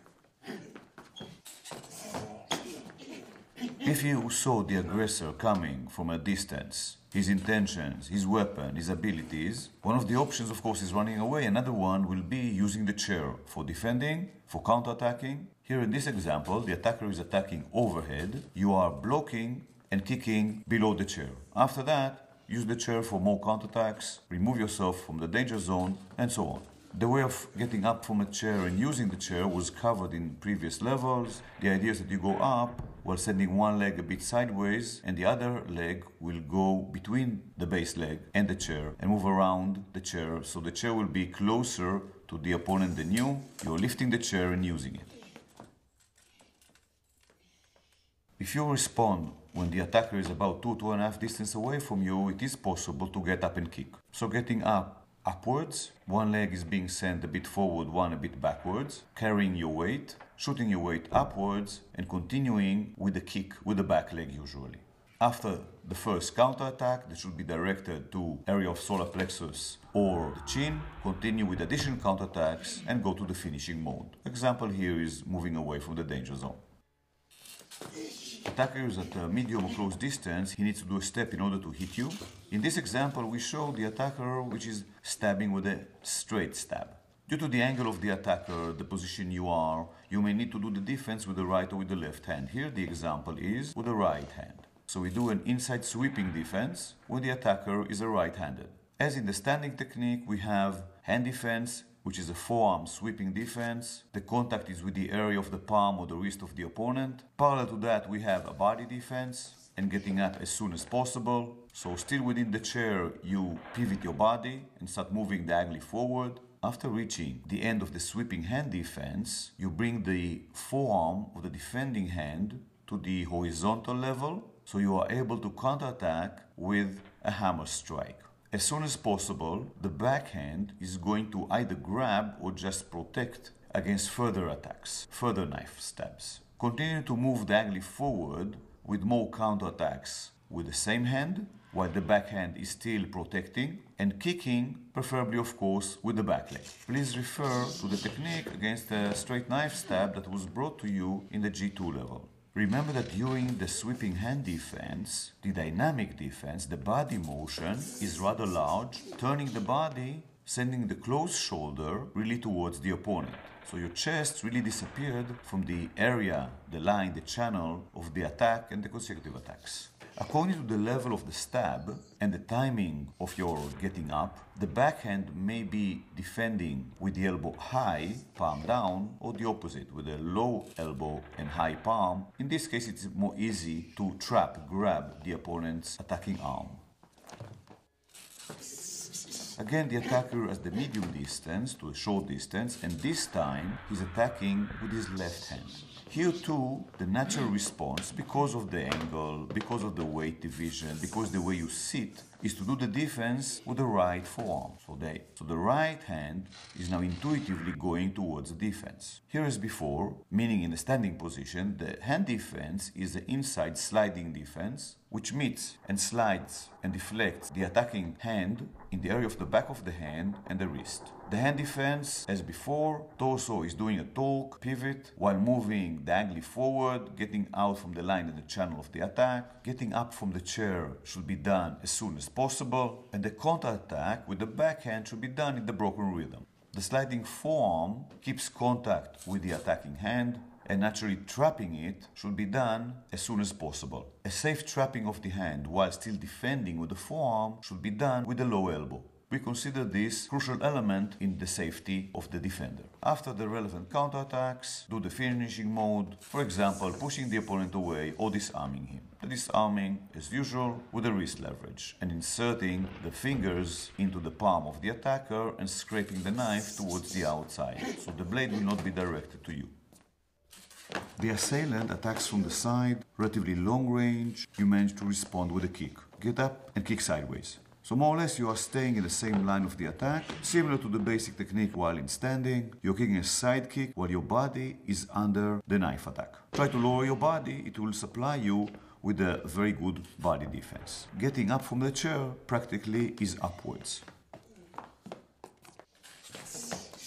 If you saw the aggressor coming from a distance, his intentions, his weapon, his abilities, one of the options, of course, is running away. Another one will be using the chair for defending, for counterattacking. Here in this example, the attacker is attacking overhead. You are blocking and kicking below the chair. After that, use the chair for more counterattacks, remove yourself from the danger zone, and so on. The way of getting up from a chair and using the chair was covered in previous levels. The idea is that you go up while sending one leg a bit sideways and the other leg will go between the base leg and the chair and move around the chair, so the chair will be closer to the opponent than you. You're lifting the chair and using it. If you respond when the attacker is about 2–2.5 distance away from you, it is possible to get up and kick. So getting upwards, one leg is being sent a bit forward, one a bit backwards, carrying your weight, shooting your weight upwards, and continuing with the kick with the back leg usually. After the first counterattack that should be directed to area of solar plexus or the chin, continue with additional counterattacks and go to the finishing mode. Example here is moving away from the danger zone. Attacker is at a medium or close distance, he needs to do a step in order to hit you. In this example, we show the attacker which is stabbing with a straight stab. Due to the angle of the attacker, the position you are, you may need to do the defense with the right or with the left hand. Here the example is with the right hand. So we do an inside sweeping defense when the attacker is a right-handed. As in the standing technique, we have hand defense, which is a forearm sweeping defense. The contact is with the area of the palm or the wrist of the opponent. Parallel to that, we have a body defense and getting up as soon as possible. So still within the chair, you pivot your body and start moving diagonally forward. After reaching the end of the sweeping hand defense, you bring the forearm of the defending hand to the horizontal level, so you are able to counterattack with a hammer strike. As soon as possible, the backhand is going to either grab or just protect against further attacks, further knife stabs. Continue to move diagonally forward with more counterattacks with the same hand, while the backhand is still protecting, and kicking, preferably of course, with the back leg. Please refer to the technique against a straight knife stab that was brought to you in the G2 level. Remember that during the sweeping hand defense, the dynamic defense, the body motion is rather large, turning the body, sending the closed shoulder really towards the opponent. So your chest really disappeared from the area, the line, the channel of the attack and the consecutive attacks. According to the level of the stab and the timing of your getting up, the backhand may be defending with the elbow high, palm down, or the opposite, with a low elbow and high palm. In this case, it's more easy to grab the opponent's attacking arm. Again, the attacker has the medium distance to a short distance, and this time he's attacking with his left hand. Here too, the natural response, because of the angle, because of the weight division, because the way you sit, is to do the defense with the right forearm. So the right hand is now intuitively going towards the defense. Here as before, meaning in the standing position, the hand defense is the inside sliding defense, which meets and slides and deflects the attacking hand in the area of the back of the hand and the wrist. The hand defense, as before, torso is doing a torque, pivot, while moving diagonally forward, getting out from the line and the channel of the attack. Getting up from the chair should be done as soon as possible, and the counter-attack with the backhand should be done in the broken rhythm. The sliding forearm keeps contact with the attacking hand, and naturally trapping it should be done as soon as possible. A safe trapping of the hand while still defending with the forearm should be done with the low elbow. We consider this crucial element in the safety of the defender. After the relevant counterattacks, do the finishing mode, for example, pushing the opponent away or disarming him. The disarming, as usual, with the wrist leverage and inserting the fingers into the palm of the attacker and scraping the knife towards the outside, so the blade will not be directed to you. The assailant attacks from the side, relatively long range. You manage to respond with a kick. Get up and kick sideways. So more or less you are staying in the same line of the attack, similar to the basic technique while in standing. You're kicking a side kick while your body is under the knife attack. Try to lower your body, it will supply you with a very good body defense. Getting up from the chair practically is upwards.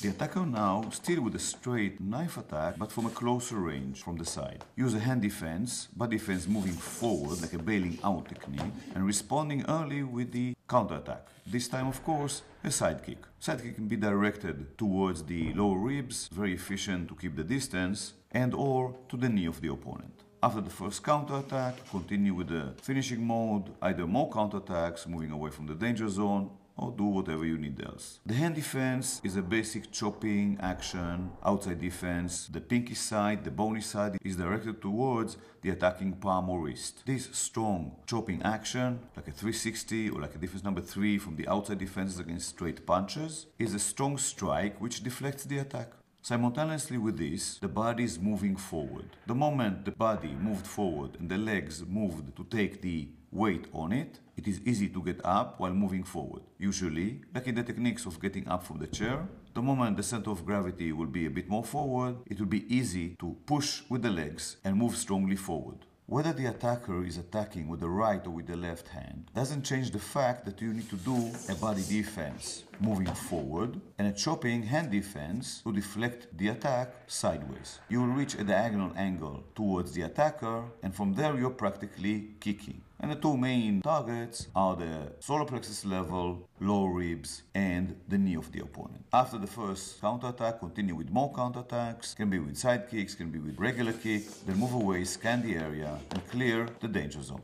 The attacker now, still with a straight knife attack, but from a closer range from the side. Use a hand defense, body defense moving forward like a bailing out technique, and responding early with the counter-attack. This time, of course, a side kick. Side kick can be directed towards the lower ribs, very efficient to keep the distance, and or to the knee of the opponent. After the first counter-attack, continue with the finishing mode, either more counter-attacks, moving away from the danger zone, or do whatever you need else. The hand defense is a basic chopping action, outside defense. The pinky side, the bony side, is directed towards the attacking palm or wrist. This strong chopping action, like a 360 or like a defense number 3 from the outside defenses against straight punches, is a strong strike which deflects the attack. Simultaneously with this, the body is moving forward. The moment the body moved forward and the legs moved to take the weight on it, it is easy to get up while moving forward. Usually, like in the techniques of getting up from the chair, the moment the center of gravity will be a bit more forward, it will be easy to push with the legs and move strongly forward. Whether the attacker is attacking with the right or with the left hand doesn't change the fact that you need to do a body defense moving forward and a chopping hand defense to deflect the attack sideways. You will reach a diagonal angle towards the attacker, and from there you're practically kicking. And the two main targets are the solar plexus level, lower ribs, and the knee of the opponent. After the first counterattack, continue with more counterattacks. Can be with side kicks, can be with regular kick. Then move away, scan the area, and clear the danger zone.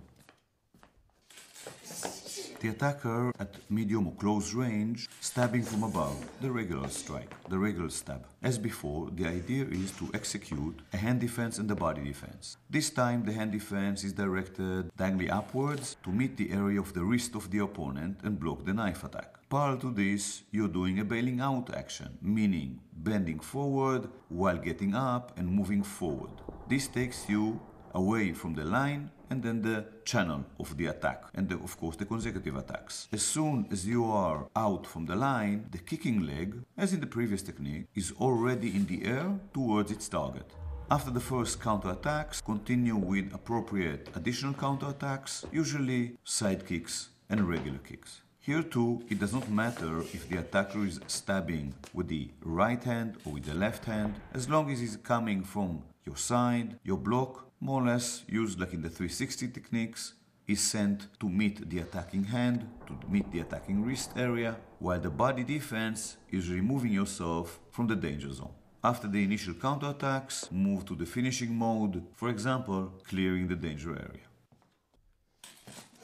The attacker at medium or close range, stabbing from above, the regular strike, the regular stab. As before, the idea is to execute a hand defense and a body defense. This time the hand defense is directed diagonally upwards to meet the area of the wrist of the opponent and block the knife attack. Parallel to this, you're doing a bailing out action, meaning bending forward while getting up and moving forward. This takes you away from the line, and then the channel of the attack, and of course the consecutive attacks. As soon as you are out from the line, the kicking leg, as in the previous technique, is already in the air towards its target. After the first counterattacks, continue with appropriate additional counterattacks, usually side kicks and regular kicks. Here too, it does not matter if the attacker is stabbing with the right hand or with the left hand, as long as he's coming from your side, your block, more or less used like in the 360 techniques, is sent to meet the attacking hand, to meet the attacking wrist area, while the body defense is removing yourself from the danger zone. After the initial counterattacks, move to the finishing mode, for example, clearing the danger area.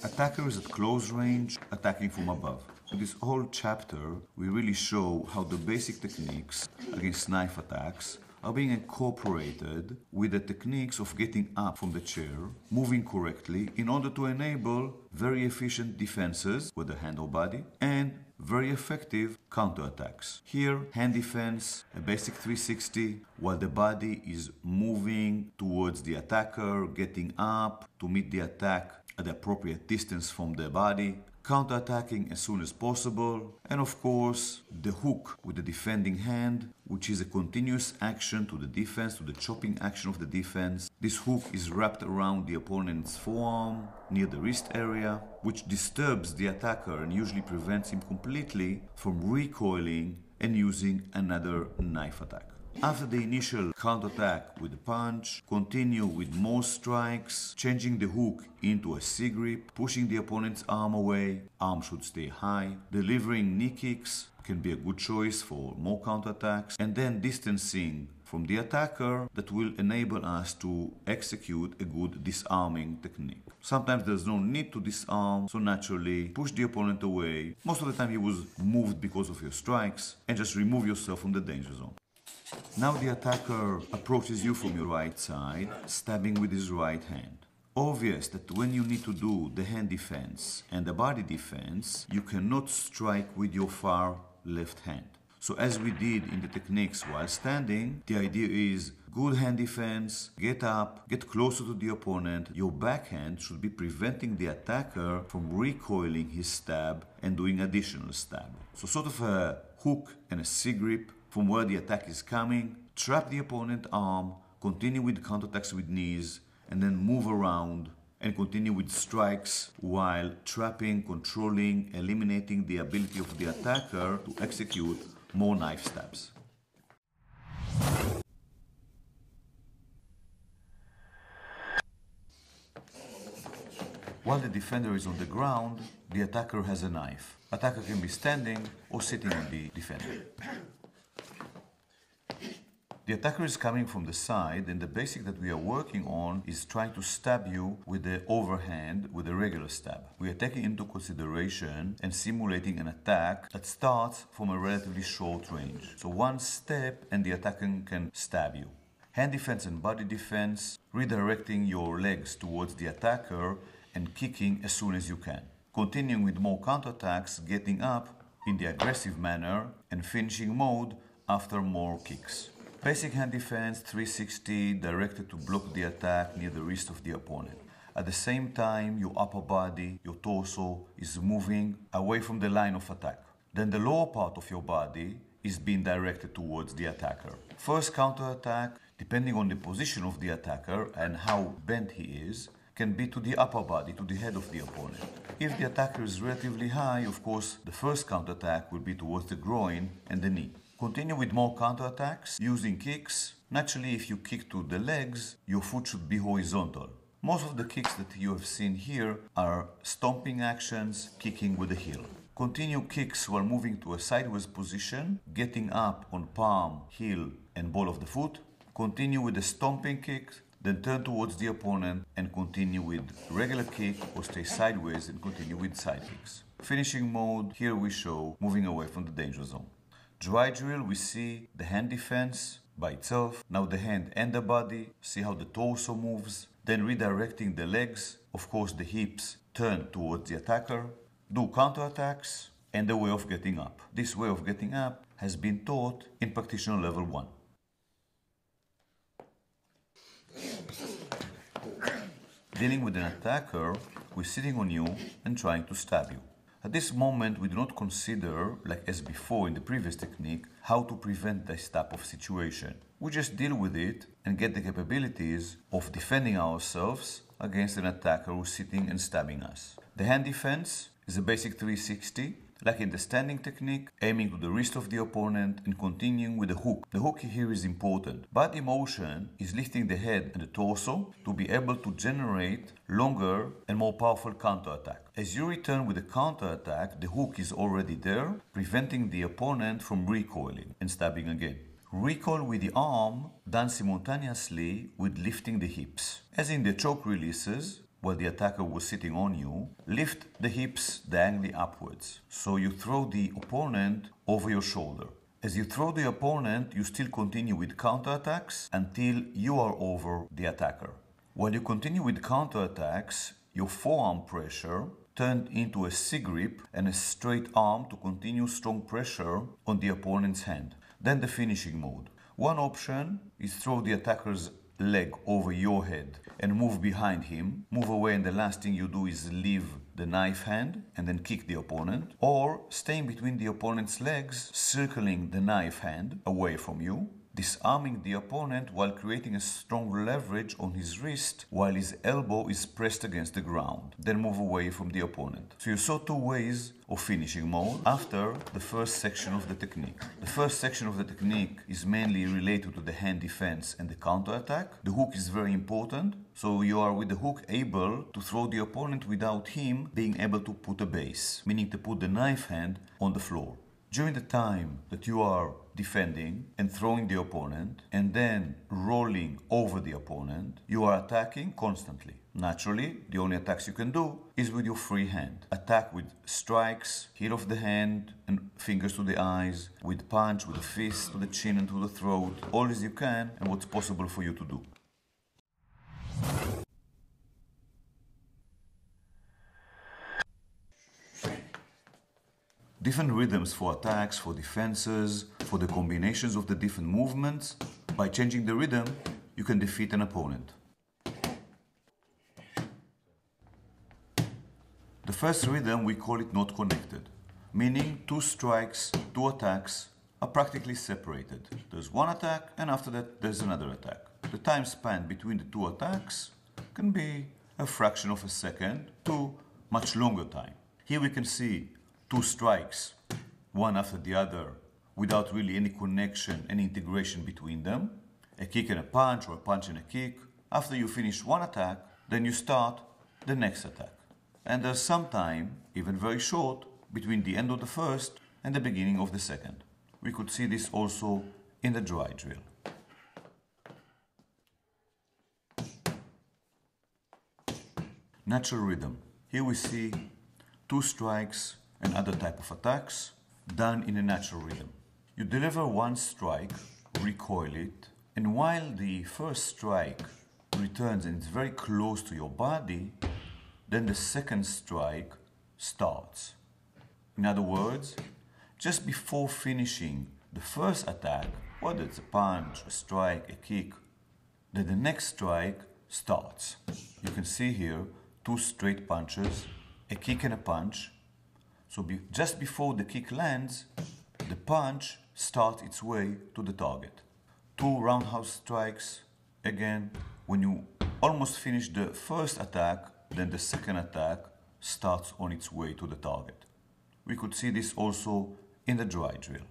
Attacker is at close range, attacking from above. In this whole chapter, we really show how the basic techniques against knife attacks are being incorporated with the techniques of getting up from the chair, moving correctly in order to enable very efficient defenses, whether hand or body, and very effective counterattacks. Here, hand defense, a basic 360, while the body is moving towards the attacker, getting up to meet the attack at the appropriate distance from the body, counterattacking as soon as possible, and of course the hook with the defending hand, which is a continuous action to the defense, to the chopping action of the defense. This hook is wrapped around the opponent's forearm near the wrist area, which disturbs the attacker and usually prevents him completely from recoiling and using another knife attack. After the initial counterattack with the punch, continue with more strikes, changing the hook into a C-grip, pushing the opponent's arm away, arm should stay high, delivering knee kicks can be a good choice for more counterattacks, and then distancing from the attacker that will enable us to execute a good disarming technique. Sometimes there's no need to disarm, so naturally push the opponent away. Most of the time he was moved because of your strikes, and just remove yourself from the danger zone. Now the attacker approaches you from your right side, stabbing with his right hand. Obvious that when you need to do the hand defense and the body defense, you cannot strike with your far left hand. So as we did in the techniques while standing, the idea is good hand defense, get up, get closer to the opponent. Your backhand should be preventing the attacker from recoiling his stab and doing additional stab. So sort of a hook and a C-grip from where the attack is coming, trap the opponent's arm, continue with counterattacks with knees, and then move around and continue with strikes while trapping, controlling, eliminating the ability of the attacker to execute more knife stabs. While the defender is on the ground, the attacker has a knife. Attacker can be standing or sitting on the defender. The attacker is coming from the side, and the basic that we are working on is trying to stab you with the overhand with a regular stab. We are taking into consideration and simulating an attack that starts from a relatively short range. So one step and the attacker can stab you. Hand defense and body defense, redirecting your legs towards the attacker and kicking as soon as you can. Continuing with more counterattacks, getting up in the aggressive manner, and finishing mode after more kicks. Basic hand defense 360 directed to block the attack near the wrist of the opponent. At the same time, your upper body, your torso, is moving away from the line of attack. Then the lower part of your body is being directed towards the attacker. First counterattack, depending on the position of the attacker and how bent he is, can be to the upper body, to the head of the opponent. If the attacker is relatively high, of course, the first counterattack will be towards the groin and the knee. Continue with more counterattacks using kicks. Naturally, if you kick to the legs, your foot should be horizontal. Most of the kicks that you have seen here are stomping actions, kicking with the heel. Continue kicks while moving to a sideways position, getting up on palm, heel, and ball of the foot. Continue with the stomping kick, then turn towards the opponent and continue with regular kick or stay sideways and continue with side kicks. Finishing mode, here we show moving away from the danger zone. Dry drill, we see the hand defense by itself. Now the hand and the body, see how the torso moves. Then redirecting the legs, of course the hips turn towards the attacker. Do counterattacks and the way of getting up. This way of getting up has been taught in practitioner level 1. dealing with an attacker who is sitting on you and trying to stab you. At this moment, we do not consider, like as before in the previous technique, how to prevent this type of situation. We just deal with it and get the capabilities of defending ourselves against an attacker who's sitting and stabbing us. The hand defense is a basic 360, like in the standing technique, aiming to the wrist of the opponent and continuing with the hook. The hook here is important. Body motion is lifting the head and the torso to be able to generate longer and more powerful counterattack. As you return with the counterattack, the hook is already there, preventing the opponent from recoiling and stabbing again. Recoil with the arm done simultaneously with lifting the hips. As in the choke releases, where the attacker was sitting on you, lift the hips diagonally upwards. So you throw the opponent over your shoulder. As you throw the opponent, you still continue with counterattacks until you are over the attacker. While you continue with counterattacks, your forearm pressure turned into a C-grip and a straight arm to continue strong pressure on the opponent's hand. Then the finishing mode. One option is throw the attacker's leg over your head and move behind him, move away, and the last thing you do is leave the knife hand and then kick the opponent, or staying between the opponent's legs, circling the knife hand away from you, disarming the opponent while creating a strong leverage on his wrist while his elbow is pressed against the ground. Then move away from the opponent. So you saw two ways of finishing mode after the first section of the technique. The first section of the technique is mainly related to the hand defense and the counterattack. The hook is very important, so you are with the hook able to throw the opponent without him being able to put a base, meaning to put the knife hand on the floor. During the time that you are defending and throwing the opponent and then rolling over the opponent, you are attacking constantly. Naturally, the only attacks you can do is with your free hand. Attack with strikes, heel of the hand and fingers to the eyes, with punch, with a fist to the chin and to the throat, all as you can and what's possible for you to do. Different rhythms for attacks, for defenses, for the combinations of the different movements. By changing the rhythm, you can defeat an opponent. The first rhythm, we call it not connected, meaning two strikes, two attacks are practically separated. There's one attack and after that there's another attack. The time span between the two attacks can be a fraction of a second to much longer time. Here we can see two strikes, one after the other, without really any connection and integration between them. A kick and a punch, or a punch and a kick. After you finish one attack, then you start the next attack. And there's some time, even very short, between the end of the first and the beginning of the second. We could see this also in the dry drill. Natural rhythm. Here we see two strikes and other type of attacks done in a natural rhythm. You deliver one strike, recoil it, and while the first strike returns and it's very close to your body, then the second strike starts. In other words, just before finishing the first attack, whether it's a punch, a strike, a kick, then the next strike starts. You can see here two straight punches, a kick and a punch. So just before the kick lands, the punch starts its way to the target. Two roundhouse strikes. Again, when you almost finish the first attack, then the second attack starts on its way to the target. We could see this also in the dry drill.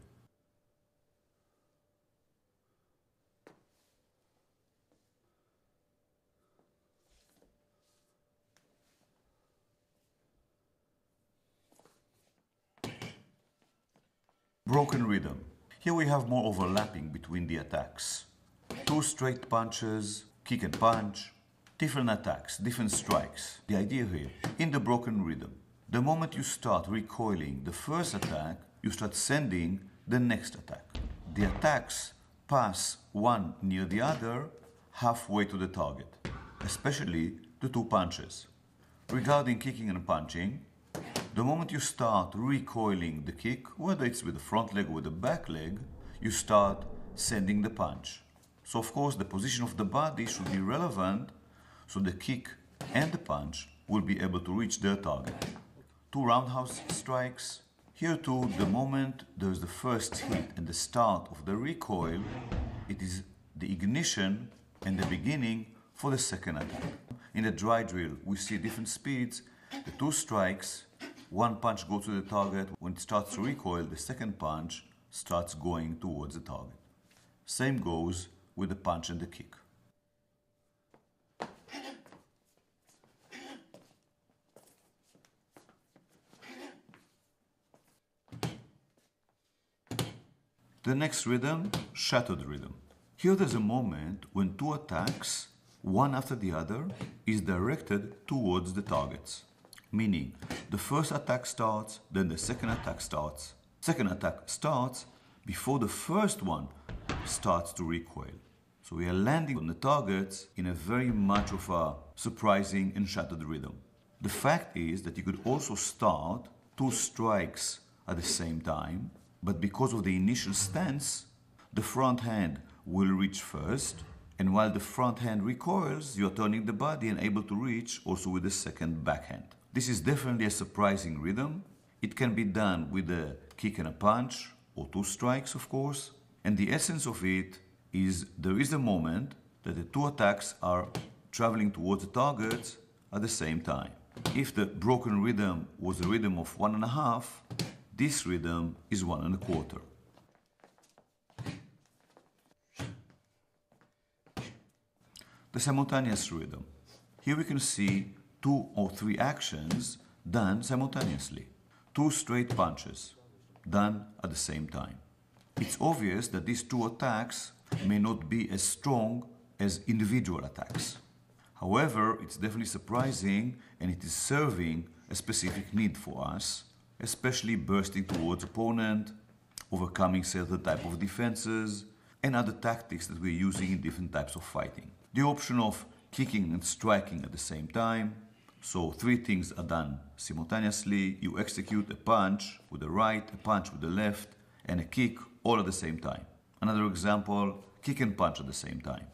Broken rhythm. Here we have more overlapping between the attacks. Two straight punches, kick and punch, different attacks, different strikes. The idea here, in the broken rhythm, the moment you start recoiling the first attack, you start sending the next attack. The attacks pass one near the other halfway to the target, especially the two punches. Regarding kicking and punching, the moment you start recoiling the kick, whether it's with the front leg or with the back leg, you start sending the punch. So of course the position of the body should be relevant, so the kick and the punch will be able to reach their target. 2 roundhouse strikes. Here too, the moment there's the first hit and the start of the recoil, it is the ignition and the beginning for the second attack. In the dry drill, we see different speeds. The 2 strikes, 1 punch goes to the target. When it starts to recoil, the second punch starts going towards the target. Same goes with the punch and the kick. The next rhythm, shattered rhythm. Here there's a moment when 2 attacks, one after the other, is directed towards the targets. Meaning, the first attack starts, then the second attack starts. Second attack starts before the first one starts to recoil. So we are landing on the targets in a very much of a surprising and shattered rhythm. The fact is that you could also start 2 strikes at the same time, but because of the initial stance, the front hand will reach first, and while the front hand recoils, you're turning the body and able to reach also with the second backhand. This is definitely a surprising rhythm. It can be done with a kick and a punch, or 2 strikes of course, and the essence of it is there is a moment that the 2 attacks are traveling towards the targets at the same time. If the broken rhythm was a rhythm of 1.5, this rhythm is 1.25. The simultaneous rhythm. Here we can see 2 or 3 actions done simultaneously. 2 straight punches done at the same time. It's obvious that these 2 attacks may not be as strong as individual attacks. However, it's definitely surprising and it is serving a specific need for us, especially bursting towards opponent, overcoming certain type of defenses, and other tactics that we're using in different types of fighting. The option of kicking and striking at the same time. So 3 things are done simultaneously. You execute a punch with the right, a punch with the left, and a kick all at the same time. Another example, kick and punch at the same time.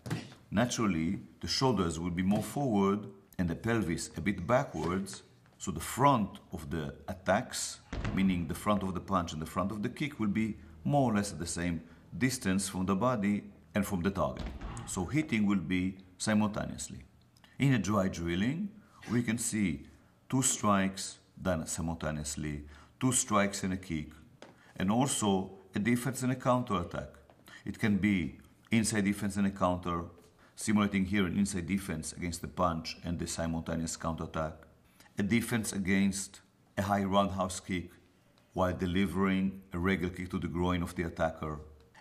Naturally, the shoulders will be more forward and the pelvis a bit backwards, so the front of the attacks, meaning the front of the punch and the front of the kick, will be more or less at the same distance from the body and from the target. So hitting will be simultaneously. In a dry drilling, we can see 2 strikes done simultaneously, 2 strikes and a kick, and also a defense and a counter attack. It can be inside defense and a counter, simulating here an inside defense against the punch and the simultaneous counter attack, a defense against a high roundhouse kick while delivering a regular kick to the groin of the attacker,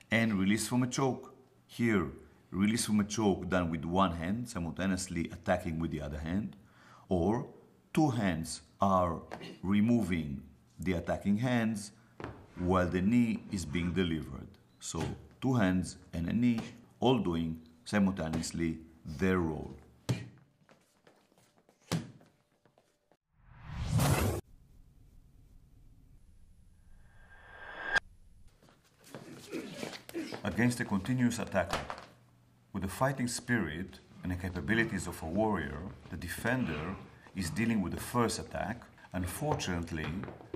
and release from a choke. Here, release from a choke done with 1 hand, simultaneously attacking with the other hand, or 2 hands are removing the attacking hands while the knee is being delivered. So 2 hands and a knee all doing simultaneously their role. Against a continuous attacker, with the fighting spirit and the capabilities of a warrior, the defender is dealing with the first attack. Unfortunately,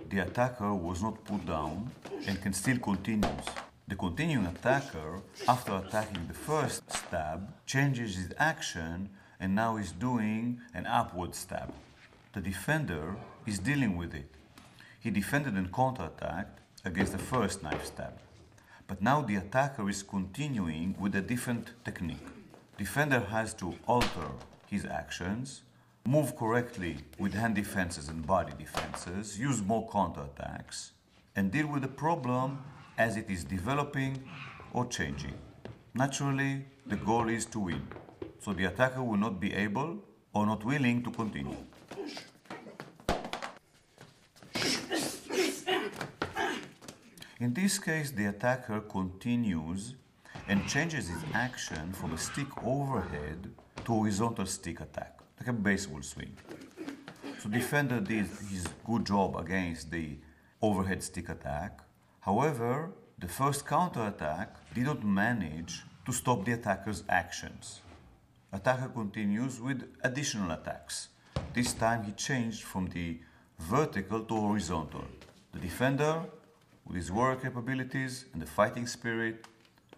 the attacker was not put down and can still continue. The continuing attacker, after attacking the first stab, changes his action and now is doing an upward stab. The defender is dealing with it. He defended and counterattacked against the first knife stab. But now the attacker is continuing with a different technique. Defender has to alter his actions, move correctly with hand defenses and body defenses, use more counterattacks, and deal with the problem as it is developing or changing. Naturally, the goal is to win, so the attacker will not be able or not willing to continue. In this case, the attacker continues and changes his action from a stick overhead to a horizontal stick attack, like a baseball swing. So defender did his good job against the overhead stick attack. However, the first counterattack did not manage to stop the attacker's actions. Attacker continues with additional attacks, This time he changed from the vertical to horizontal. The defender, with his warrior capabilities and the fighting spirit,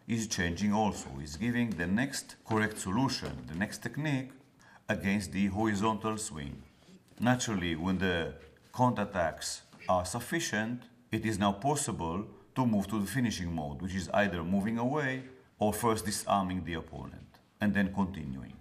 is changing also. He's giving the next correct solution, the next technique, against the horizontal swing. Naturally, when the counterattacks are sufficient, it is now possible to move to the finishing mode, which is either moving away or first disarming the opponent, and then continuing.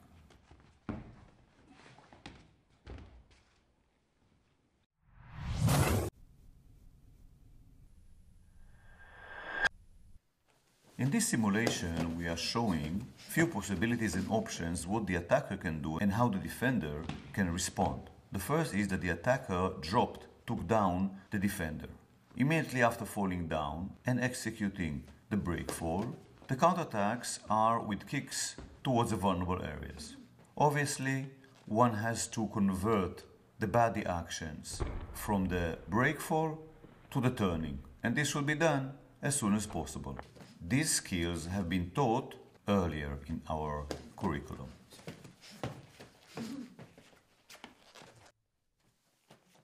In this simulation, we are showing few possibilities and options what the attacker can do and how the defender can respond. The first is that the attacker took down the defender. Immediately after falling down and executing the breakfall, the counterattacks are with kicks towards the vulnerable areas. Obviously, one has to convert the body actions from the breakfall to the turning, and this should be done as soon as possible. These skills have been taught earlier in our curriculum.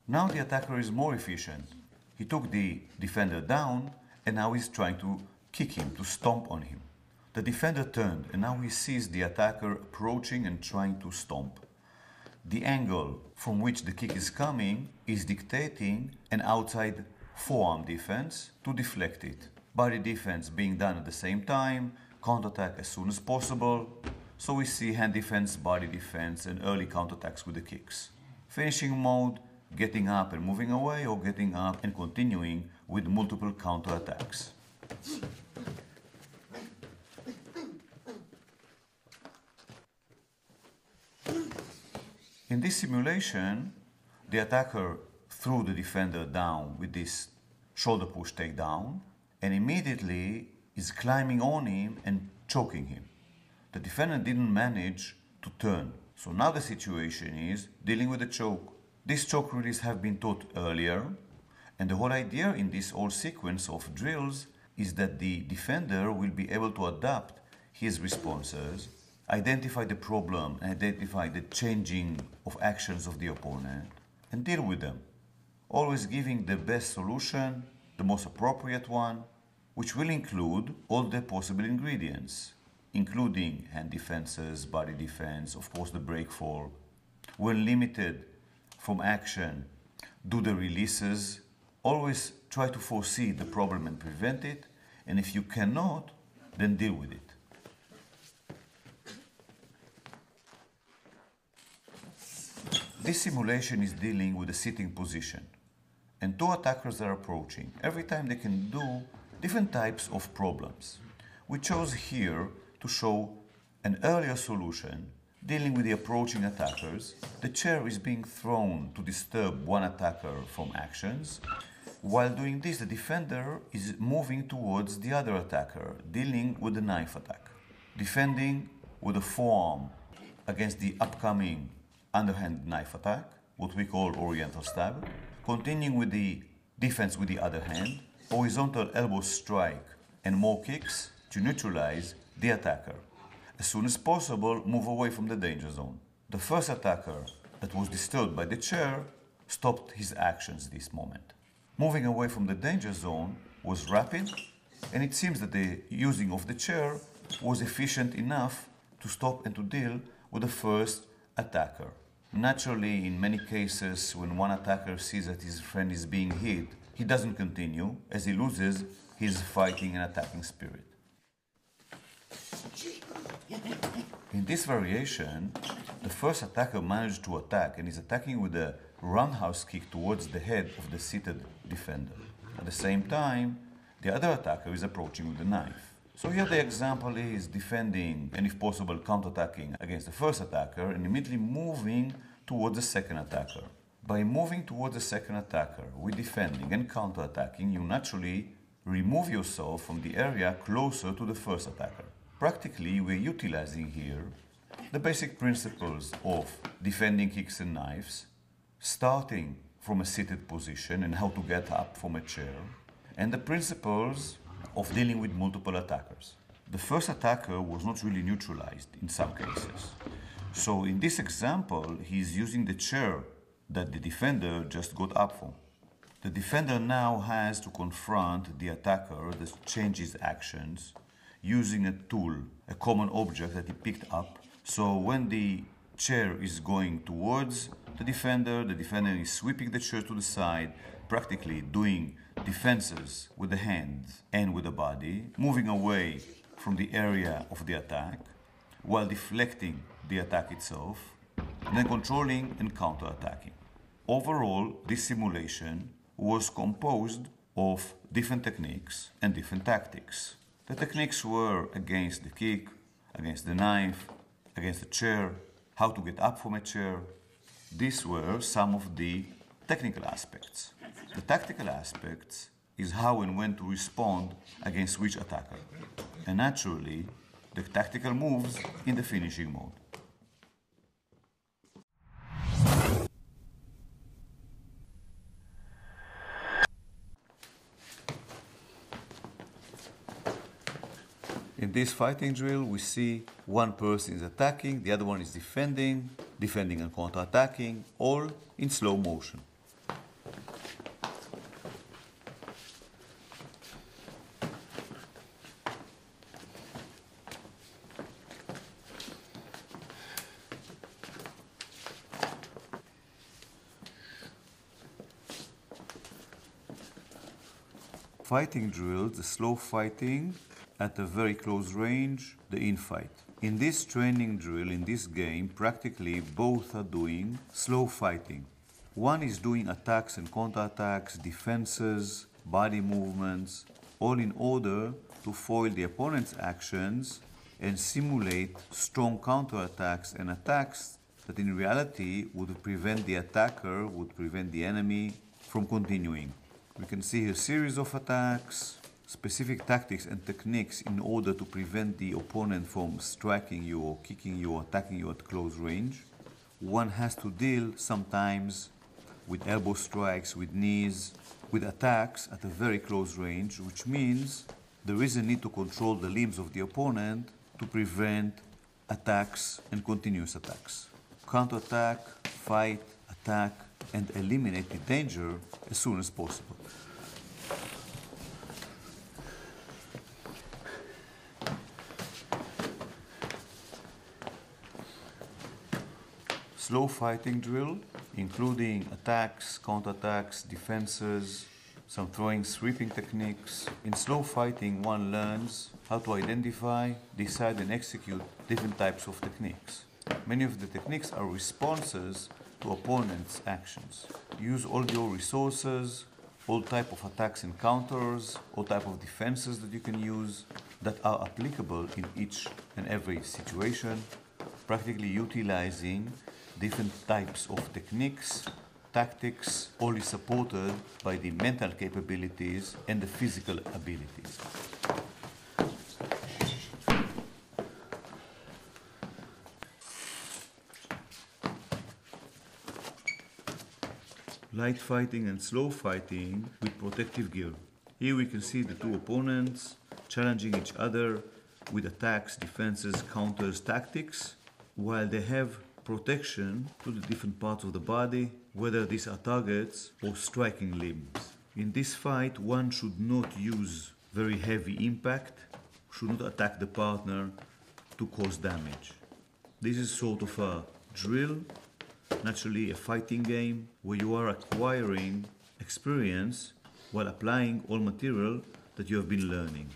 Now the attacker is more efficient. He took the defender down and now he's trying to kick him, to stomp on him. The defender turned and now he sees the attacker approaching and trying to stomp. The angle from which the kick is coming is dictating an outside forearm defense to deflect it. Body defense being done at the same time, counterattack as soon as possible. So we see hand defense, body defense, and early counterattacks with the kicks. Finishing mode, getting up and moving away, or getting up and continuing with multiple counterattacks. In this simulation, the attacker threw the defender down with this shoulder push takedown, and immediately is climbing on him and choking him. The defender didn't manage to turn. So now the situation is dealing with the choke. These choke release have been taught earlier, and the whole idea in this whole sequence of drills is that the defender will be able to adapt his responses, identify the problem, identify the changing of actions of the opponent, and deal with them. Always giving the best solution, the most appropriate one, which will include all the possible ingredients, including hand defenses, body defense, of course the breakfall. When limited from action, do the releases. Always try to foresee the problem and prevent it, and if you cannot, then deal with it. This simulation is dealing with a sitting position, and two attackers are approaching. Every time they can do different types of problems. We chose here to show an earlier solution dealing with the approaching attackers. The chair is being thrown to disturb one attacker from actions. While doing this, the defender is moving towards the other attacker, dealing with the knife attack. Defending with a forearm against the upcoming underhand knife attack, what we call oriental stab. Continuing with the defense with the other hand, horizontal elbow strike and more kicks to neutralize the attacker. As soon as possible, move away from the danger zone. The first attacker that was disturbed by the chair stopped his actions this moment. Moving away from the danger zone was rapid, and it seems that the using of the chair was efficient enough to stop and to deal with the first attacker. Naturally, in many cases, when one attacker sees that his friend is being hit, he doesn't continue, as he loses his fighting and attacking spirit. In this variation, the first attacker managed to attack and is attacking with a roundhouse kick towards the head of the seated defender. At the same time, the other attacker is approaching with a knife. So here the example is defending and, if possible, counterattacking against the first attacker and immediately moving towards the second attacker. By moving towards the second attacker with defending and counterattacking, you naturally remove yourself from the area closer to the first attacker. Practically, we're utilizing here the basic principles of defending kicks and knives, starting from a seated position and how to get up from a chair, and the principles of dealing with multiple attackers. The first attacker was not really neutralized in some cases. So in this example, he's using the chair that the defender just got up from. The defender now has to confront the attacker that changes actions using a tool, a common object that he picked up. So when the chair is going towards the defender is sweeping the chair to the side, practically doing defenses with the hands and with the body, moving away from the area of the attack, while deflecting the attack itself, and then controlling and counter-attacking. Overall, this simulation was composed of different techniques and different tactics. The techniques were against the kick, against the knife, against the chair, how to get up from a chair. These were some of the technical aspects. The tactical aspects is how and when to respond against which attacker. And naturally, the tactical moves in the finishing mode. In this fighting drill, we see one person is attacking, the other one is defending and counter-attacking, all in slow motion. Fighting drills, the slow fighting at a very close range, the infight. In this training drill, in this game, practically both are doing slow fighting. One is doing attacks and counterattacks, defenses, body movements, all in order to foil the opponent's actions and simulate strong counterattacks and attacks that in reality would prevent the attacker, would prevent the enemy from continuing. We can see a series of attacks, specific tactics and techniques in order to prevent the opponent from striking you or kicking you or attacking you at close range. One has to deal sometimes with elbow strikes, with knees, with attacks at a very close range, which means there is a need to control the limbs of the opponent to prevent attacks and continuous attacks. Counterattack, fight, attack, and eliminate the danger as soon as possible. Slow fighting drill, including attacks, counterattacks, defenses, some throwing, sweeping techniques. In slow fighting, one learns how to identify, decide, and execute different types of techniques. Many of the techniques are responses to opponents' actions. Use all your resources, all type of attacks and counters, all type of defenses that you can use that are applicable in each and every situation, practically utilizing different types of techniques, tactics, all is supported by the mental capabilities and the physical abilities. Light fighting and slow fighting with protective gear. Here we can see the two opponents challenging each other with attacks, defenses, counters, tactics, while they have protection to the different parts of the body, whether these are targets or striking limbs. In this fight, one should not use very heavy impact, should not attack the partner to cause damage. This is sort of a drill, naturally a fighting game, where you are acquiring experience while applying all material that you have been learning.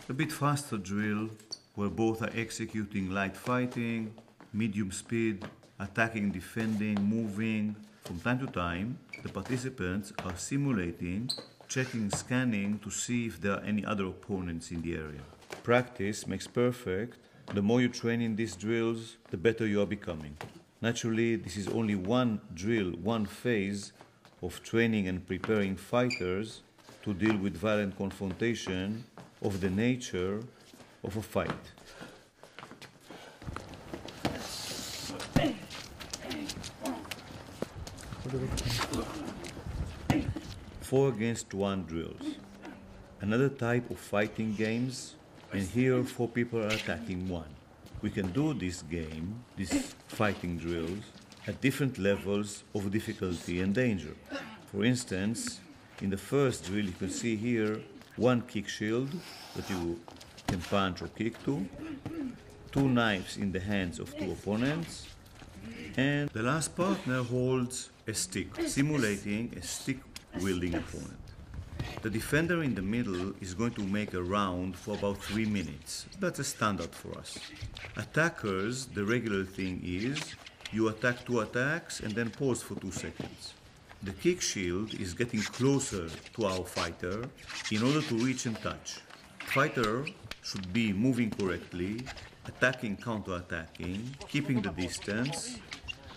A bit faster drill, where both are executing light fighting, medium speed, attacking, defending, moving. From time to time, the participants are simulating, checking, scanning to see if there are any other opponents in the area. Practice makes perfect. The more you train in these drills, the better you are becoming. Naturally, this is only one drill, one phase of training and preparing fighters to deal with violent confrontation of the nature of a fight. 4 against 1 drills. Another type of fighting games, and here 4 people are attacking 1. We can do this game, these fighting drills, at different levels of difficulty and danger. For instance, in the first drill you can see here 1 kick shield that you can punch or kick to, 2 knives in the hands of 2 opponents, and the last partner holds a stick, simulating a stick-wielding opponent. The defender in the middle is going to make a round for about 3 minutes. That's a standard for us. Attackers, the regular thing is you attack 2 attacks and then pause for 2 seconds. The kick shield is getting closer to our fighter in order to reach and touch. Fighter should be moving correctly, attacking, counter-attacking, keeping the distance,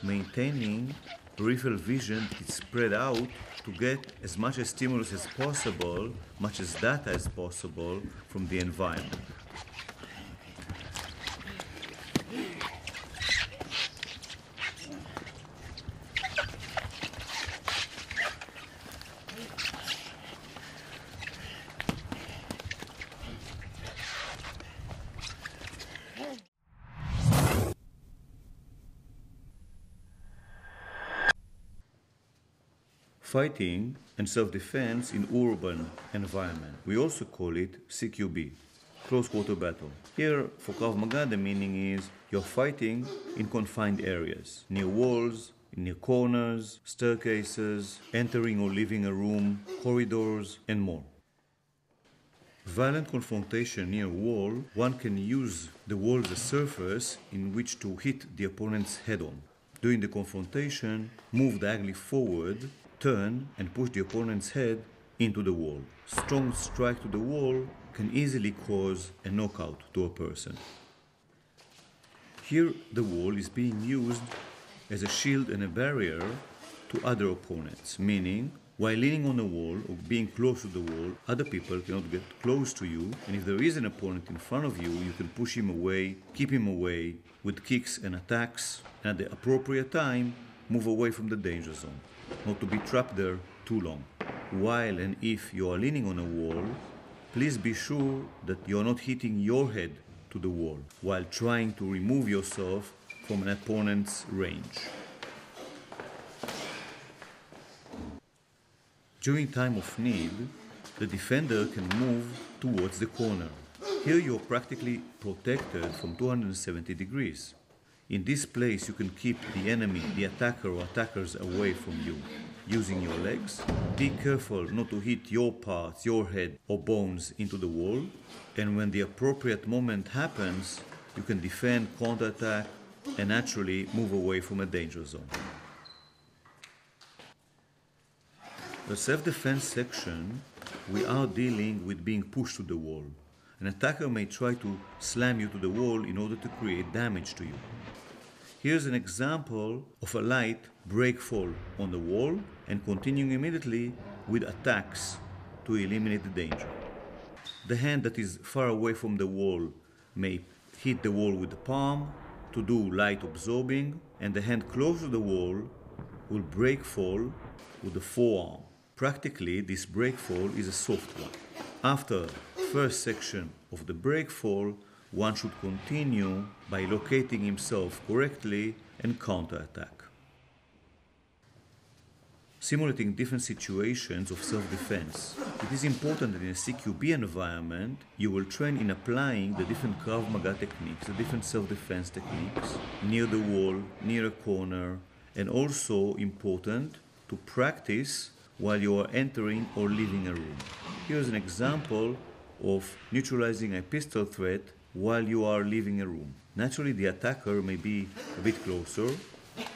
maintaining peripheral vision is spread out to get as much as stimulus as possible, much as data as possible from the environment. Fighting and self-defense in urban environment. We also call it CQB, close quarter battle. Here, for Krav Maga, the meaning is you're fighting in confined areas, near walls, near corners, staircases, entering or leaving a room, corridors, and more. Violent confrontation near a wall, one can use the wall as a surface in which to hit the opponent's head on. During the confrontation, move diagonally forward, turn and push the opponent's head into the wall. Strong strike to the wall can easily cause a knockout to a person. Here the wall is being used as a shield and a barrier to other opponents, meaning while leaning on a wall or being close to the wall, other people cannot get close to you, and if there is an opponent in front of you, you can push him away, keep him away with kicks and attacks, and at the appropriate time move away from the danger zone, not to be trapped there too long. While and if you are leaning on a wall, please be sure that you are not hitting your head to the wall while trying to remove yourself from an opponent's range. During time of need, the defender can move towards the corner. Here you are practically protected from 270 degrees. In this place you can keep the enemy, the attacker or attackers away from you using your legs. Be careful not to hit your parts, your head or bones into the wall, and when the appropriate moment happens, you can defend, counterattack, and naturally move away from a danger zone. The self-defense section, we are dealing with being pushed to the wall. An attacker may try to slam you to the wall in order to create damage to you. Here's an example of a light break fall on the wall and continuing immediately with attacks to eliminate the danger. The hand that is far away from the wall may hit the wall with the palm to do light absorbing, and the hand close to the wall will break fall with the forearm. Practically, this break fall is a soft one. After first section of the break fall, one should continue by locating himself correctly and counterattack. Simulating different situations of self-defense. It is important that in a CQB environment, you will train in applying the different Krav Maga techniques, the different self-defense techniques, near the wall, near a corner, and also important to practice while you are entering or leaving a room. Here's an example of neutralizing a pistol threat while you are leaving a room. Naturally, the attacker may be a bit closer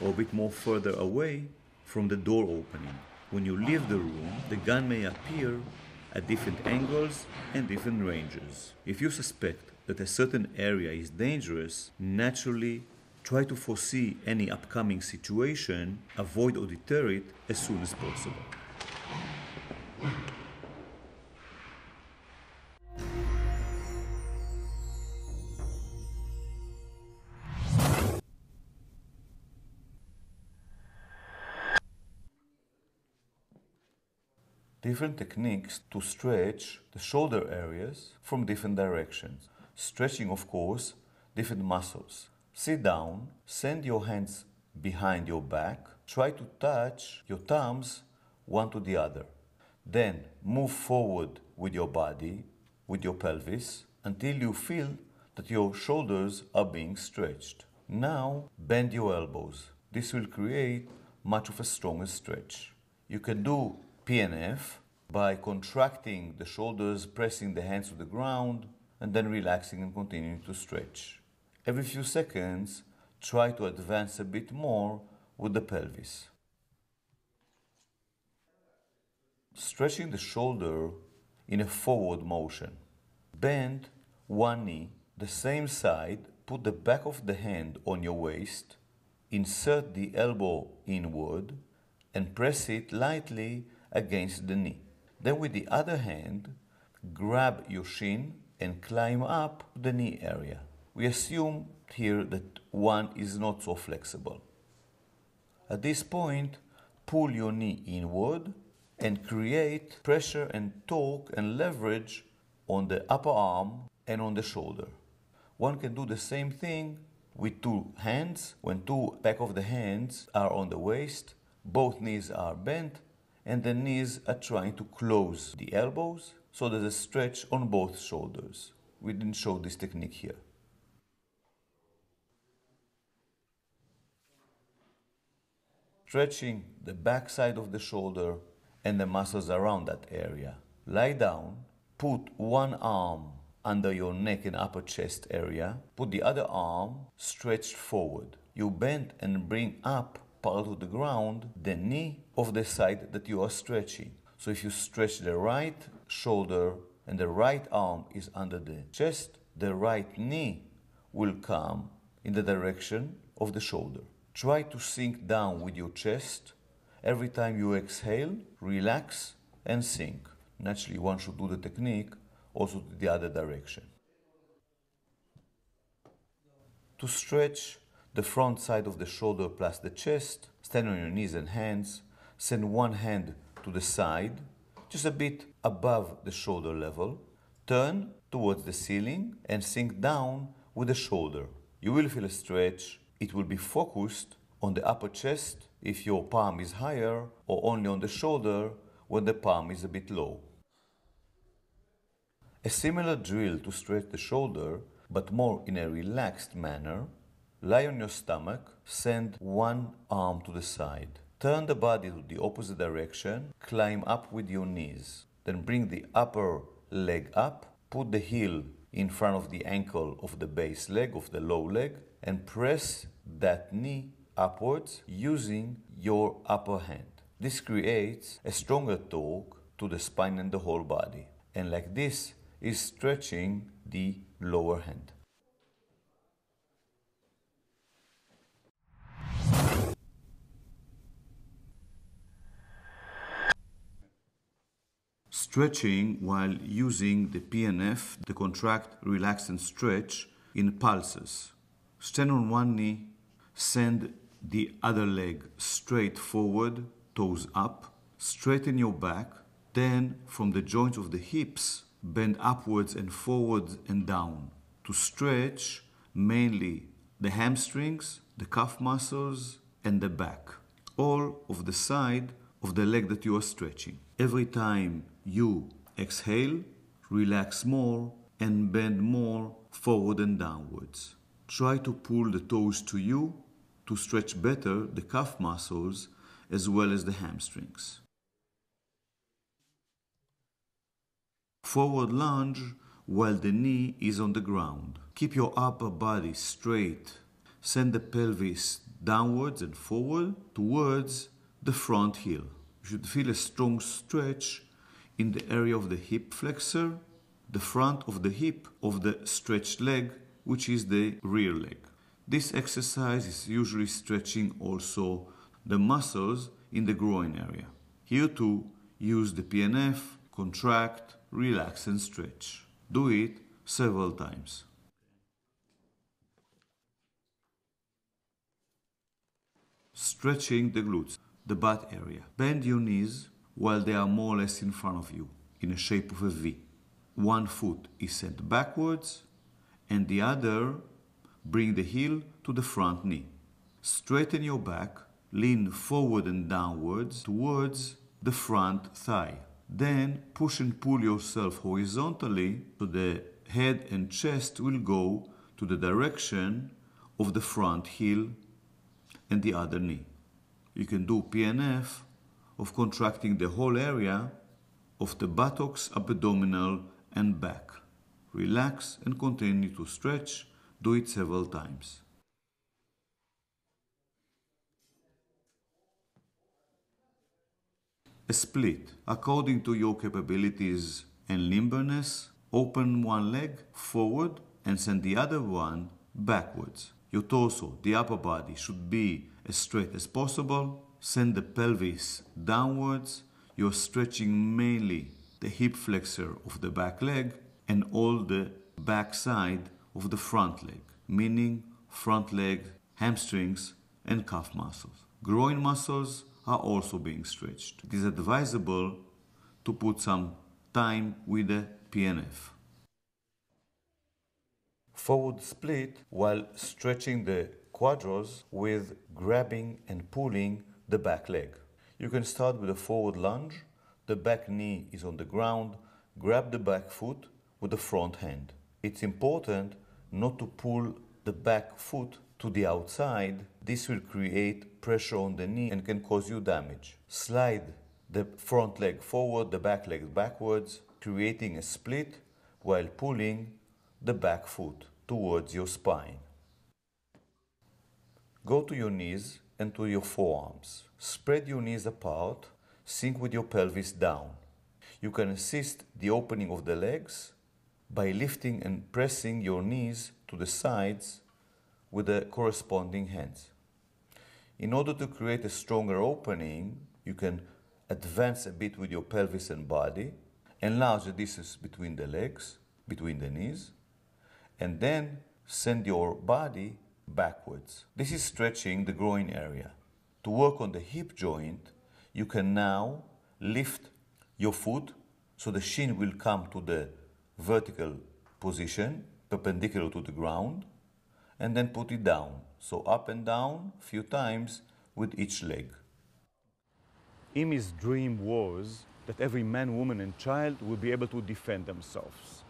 or a bit more further away from the door opening. When you leave the room, the gun may appear at different angles and different ranges. If you suspect that a certain area is dangerous, naturally try to foresee any upcoming situation, avoid or deter it as soon as possible. Different techniques to stretch the shoulder areas from different directions. Stretching, of course, different muscles. Sit down, send your hands behind your back, try to touch your thumbs one to the other. Then move forward with your body, with your pelvis, until you feel that your shoulders are being stretched. Now bend your elbows. This will create much of a stronger stretch. You can do PNF by contracting the shoulders, pressing the hands to the ground, and then relaxing and continuing to stretch. Every few seconds, try to advance a bit more with the pelvis. Stretching the shoulder in a forward motion. Bend one knee, the same side, put the back of the hand on your waist, insert the elbow inward, and press it lightly against the knee. Then with the other hand, grab your shin and climb up the knee area. We assume here that one is not so flexible. At this point, pull your knee inward and create pressure and torque and leverage on the upper arm and on the shoulder. One can do the same thing with two hands. When two back of the hands are on the waist, both knees are bent, and the knees are trying to close the elbows, so there's a stretch on both shoulders. We didn't show this technique here. Stretching the back side of the shoulder and the muscles around that area. Lie down, put one arm under your neck and upper chest area, put the other arm stretched forward. You bend and bring up parallel to the ground the knee of the side that you are stretching. So if you stretch the right shoulder and the right arm is under the chest, the right knee will come in the direction of the shoulder. Try to sink down with your chest. Every time you exhale, relax and sink. Naturally, one should do the technique also to the other direction. To stretch the front side of the shoulder plus the chest, stand on your knees and hands. Send one hand to the side, just a bit above the shoulder level. Turn towards the ceiling and sink down with the shoulder. You will feel a stretch. It will be focused on the upper chest if your palm is higher, or only on the shoulder when the palm is a bit low. A similar drill to stretch the shoulder, but more in a relaxed manner. Lie on your stomach, send one arm to the side. Turn the body to the opposite direction, climb up with your knees. Then bring the upper leg up, put the heel in front of the ankle of the base leg, of the low leg, and press that knee upwards using your upper hand. This creates a stronger torque to the spine and the whole body. And like this is stretching the lower hand. Stretching while using the PNF, the contract, relax and stretch, in pulses. Stand on one knee, send the other leg straight forward, toes up, straighten your back, then from the joints of the hips, bend upwards and forwards and down to stretch mainly the hamstrings, the calf muscles, and the back, all of the side of the leg that you are stretching. Every time you exhale, relax more and bend more forward and downwards. Try to pull the toes to you to stretch better the calf muscles as well as the hamstrings. Forward lunge while the knee is on the ground. Keep your upper body straight. Send the pelvis downwards and forward towards the front heel. You should feel a strong stretch in the area of the hip flexor, the front of the hip of the stretched leg, which is the rear leg. This exercise is usually stretching also the muscles in the groin area. Here too, use the PNF, contract, relax and stretch. Do it several times. Stretching the glutes, the butt area. Bend your knees, while they are more or less in front of you, in a shape of a V. One foot is sent backwards, and the other bring the heel to the front knee. Straighten your back, lean forward and downwards towards the front thigh. Then push and pull yourself horizontally so the head and chest will go to the direction of the front heel and the other knee. You can do PNF of contracting the whole area of the buttocks, abdominal and back. Relax and continue to stretch. Do it several times. A split. According to your capabilities and limberness, open one leg forward and send the other one backwards. Your torso, the upper body, should be as straight as possible. Send the pelvis downwards. You're stretching mainly the hip flexor of the back leg and all the back side of the front leg, meaning front leg, hamstrings, and calf muscles. Groin muscles are also being stretched. It is advisable to put some time with the PNF. Forward split while stretching the quadros with grabbing and pulling the back leg. You can start with a forward lunge. The back knee is on the ground. Grab the back foot with the front hand. It's important not to pull the back foot to the outside. This will create pressure on the knee and can cause you damage. Slide the front leg forward, the back leg backwards, creating a split while pulling the back foot towards your spine. Go to your knees and to your forearms. Spread your knees apart, sink with your pelvis down. You can assist the opening of the legs by lifting and pressing your knees to the sides with the corresponding hands. In order to create a stronger opening, you can advance a bit with your pelvis and body, enlarge the distance between the legs, between the knees, and then send your body backwards. This is stretching the groin area. To work on the hip joint, you can now lift your foot so the shin will come to the vertical position, perpendicular to the ground, and then put it down. So up and down a few times with each leg. Imi's dream was that every man, woman and child would be able to defend themselves.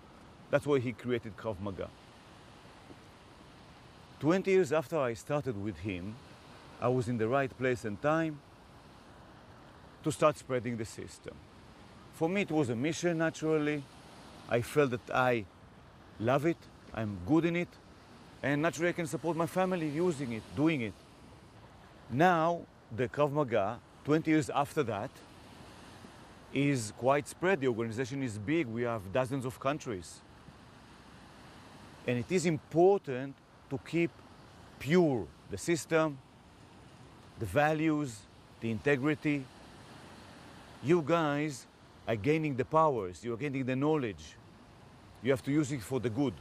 That's why he created Krav Maga. 20 years after I started with him, I was in the right place and time to start spreading the system. For me, it was a mission, naturally. I felt that I love it, I'm good in it, and naturally I can support my family using it, doing it. Now, the Krav Maga, 20 years after that, is quite spread. The organization is big. We have dozens of countries. And it is important to keep pure the system, the values, the integrity. You guys are gaining the powers, you're gaining the knowledge. You have to use it for the good.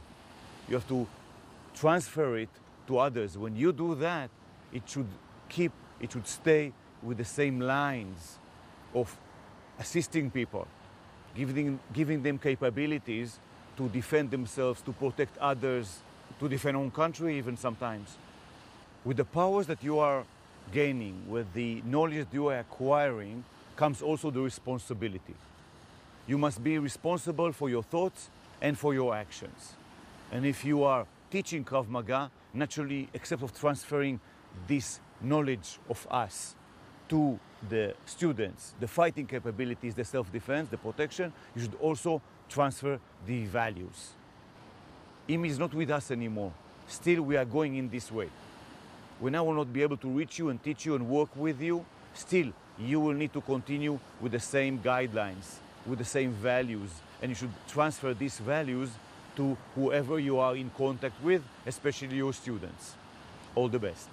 You have to transfer it to others. When you do that, it should stay with the same lines of assisting people, giving them capabilities to defend themselves, to protect others, to defend our own country even sometimes. With the powers that you are gaining, with the knowledge that you are acquiring, comes also the responsibility. You must be responsible for your thoughts and for your actions. And if you are teaching Krav Maga, naturally, except of transferring this knowledge of us to the students, the fighting capabilities, the self-defense, the protection, you should also transfer the values. Imi is not with us anymore. Still, we are going in this way. When I will not be able to reach you and teach you and work with you, still, you will need to continue with the same guidelines, with the same values, and you should transfer these values to whoever you are in contact with, especially your students. All the best.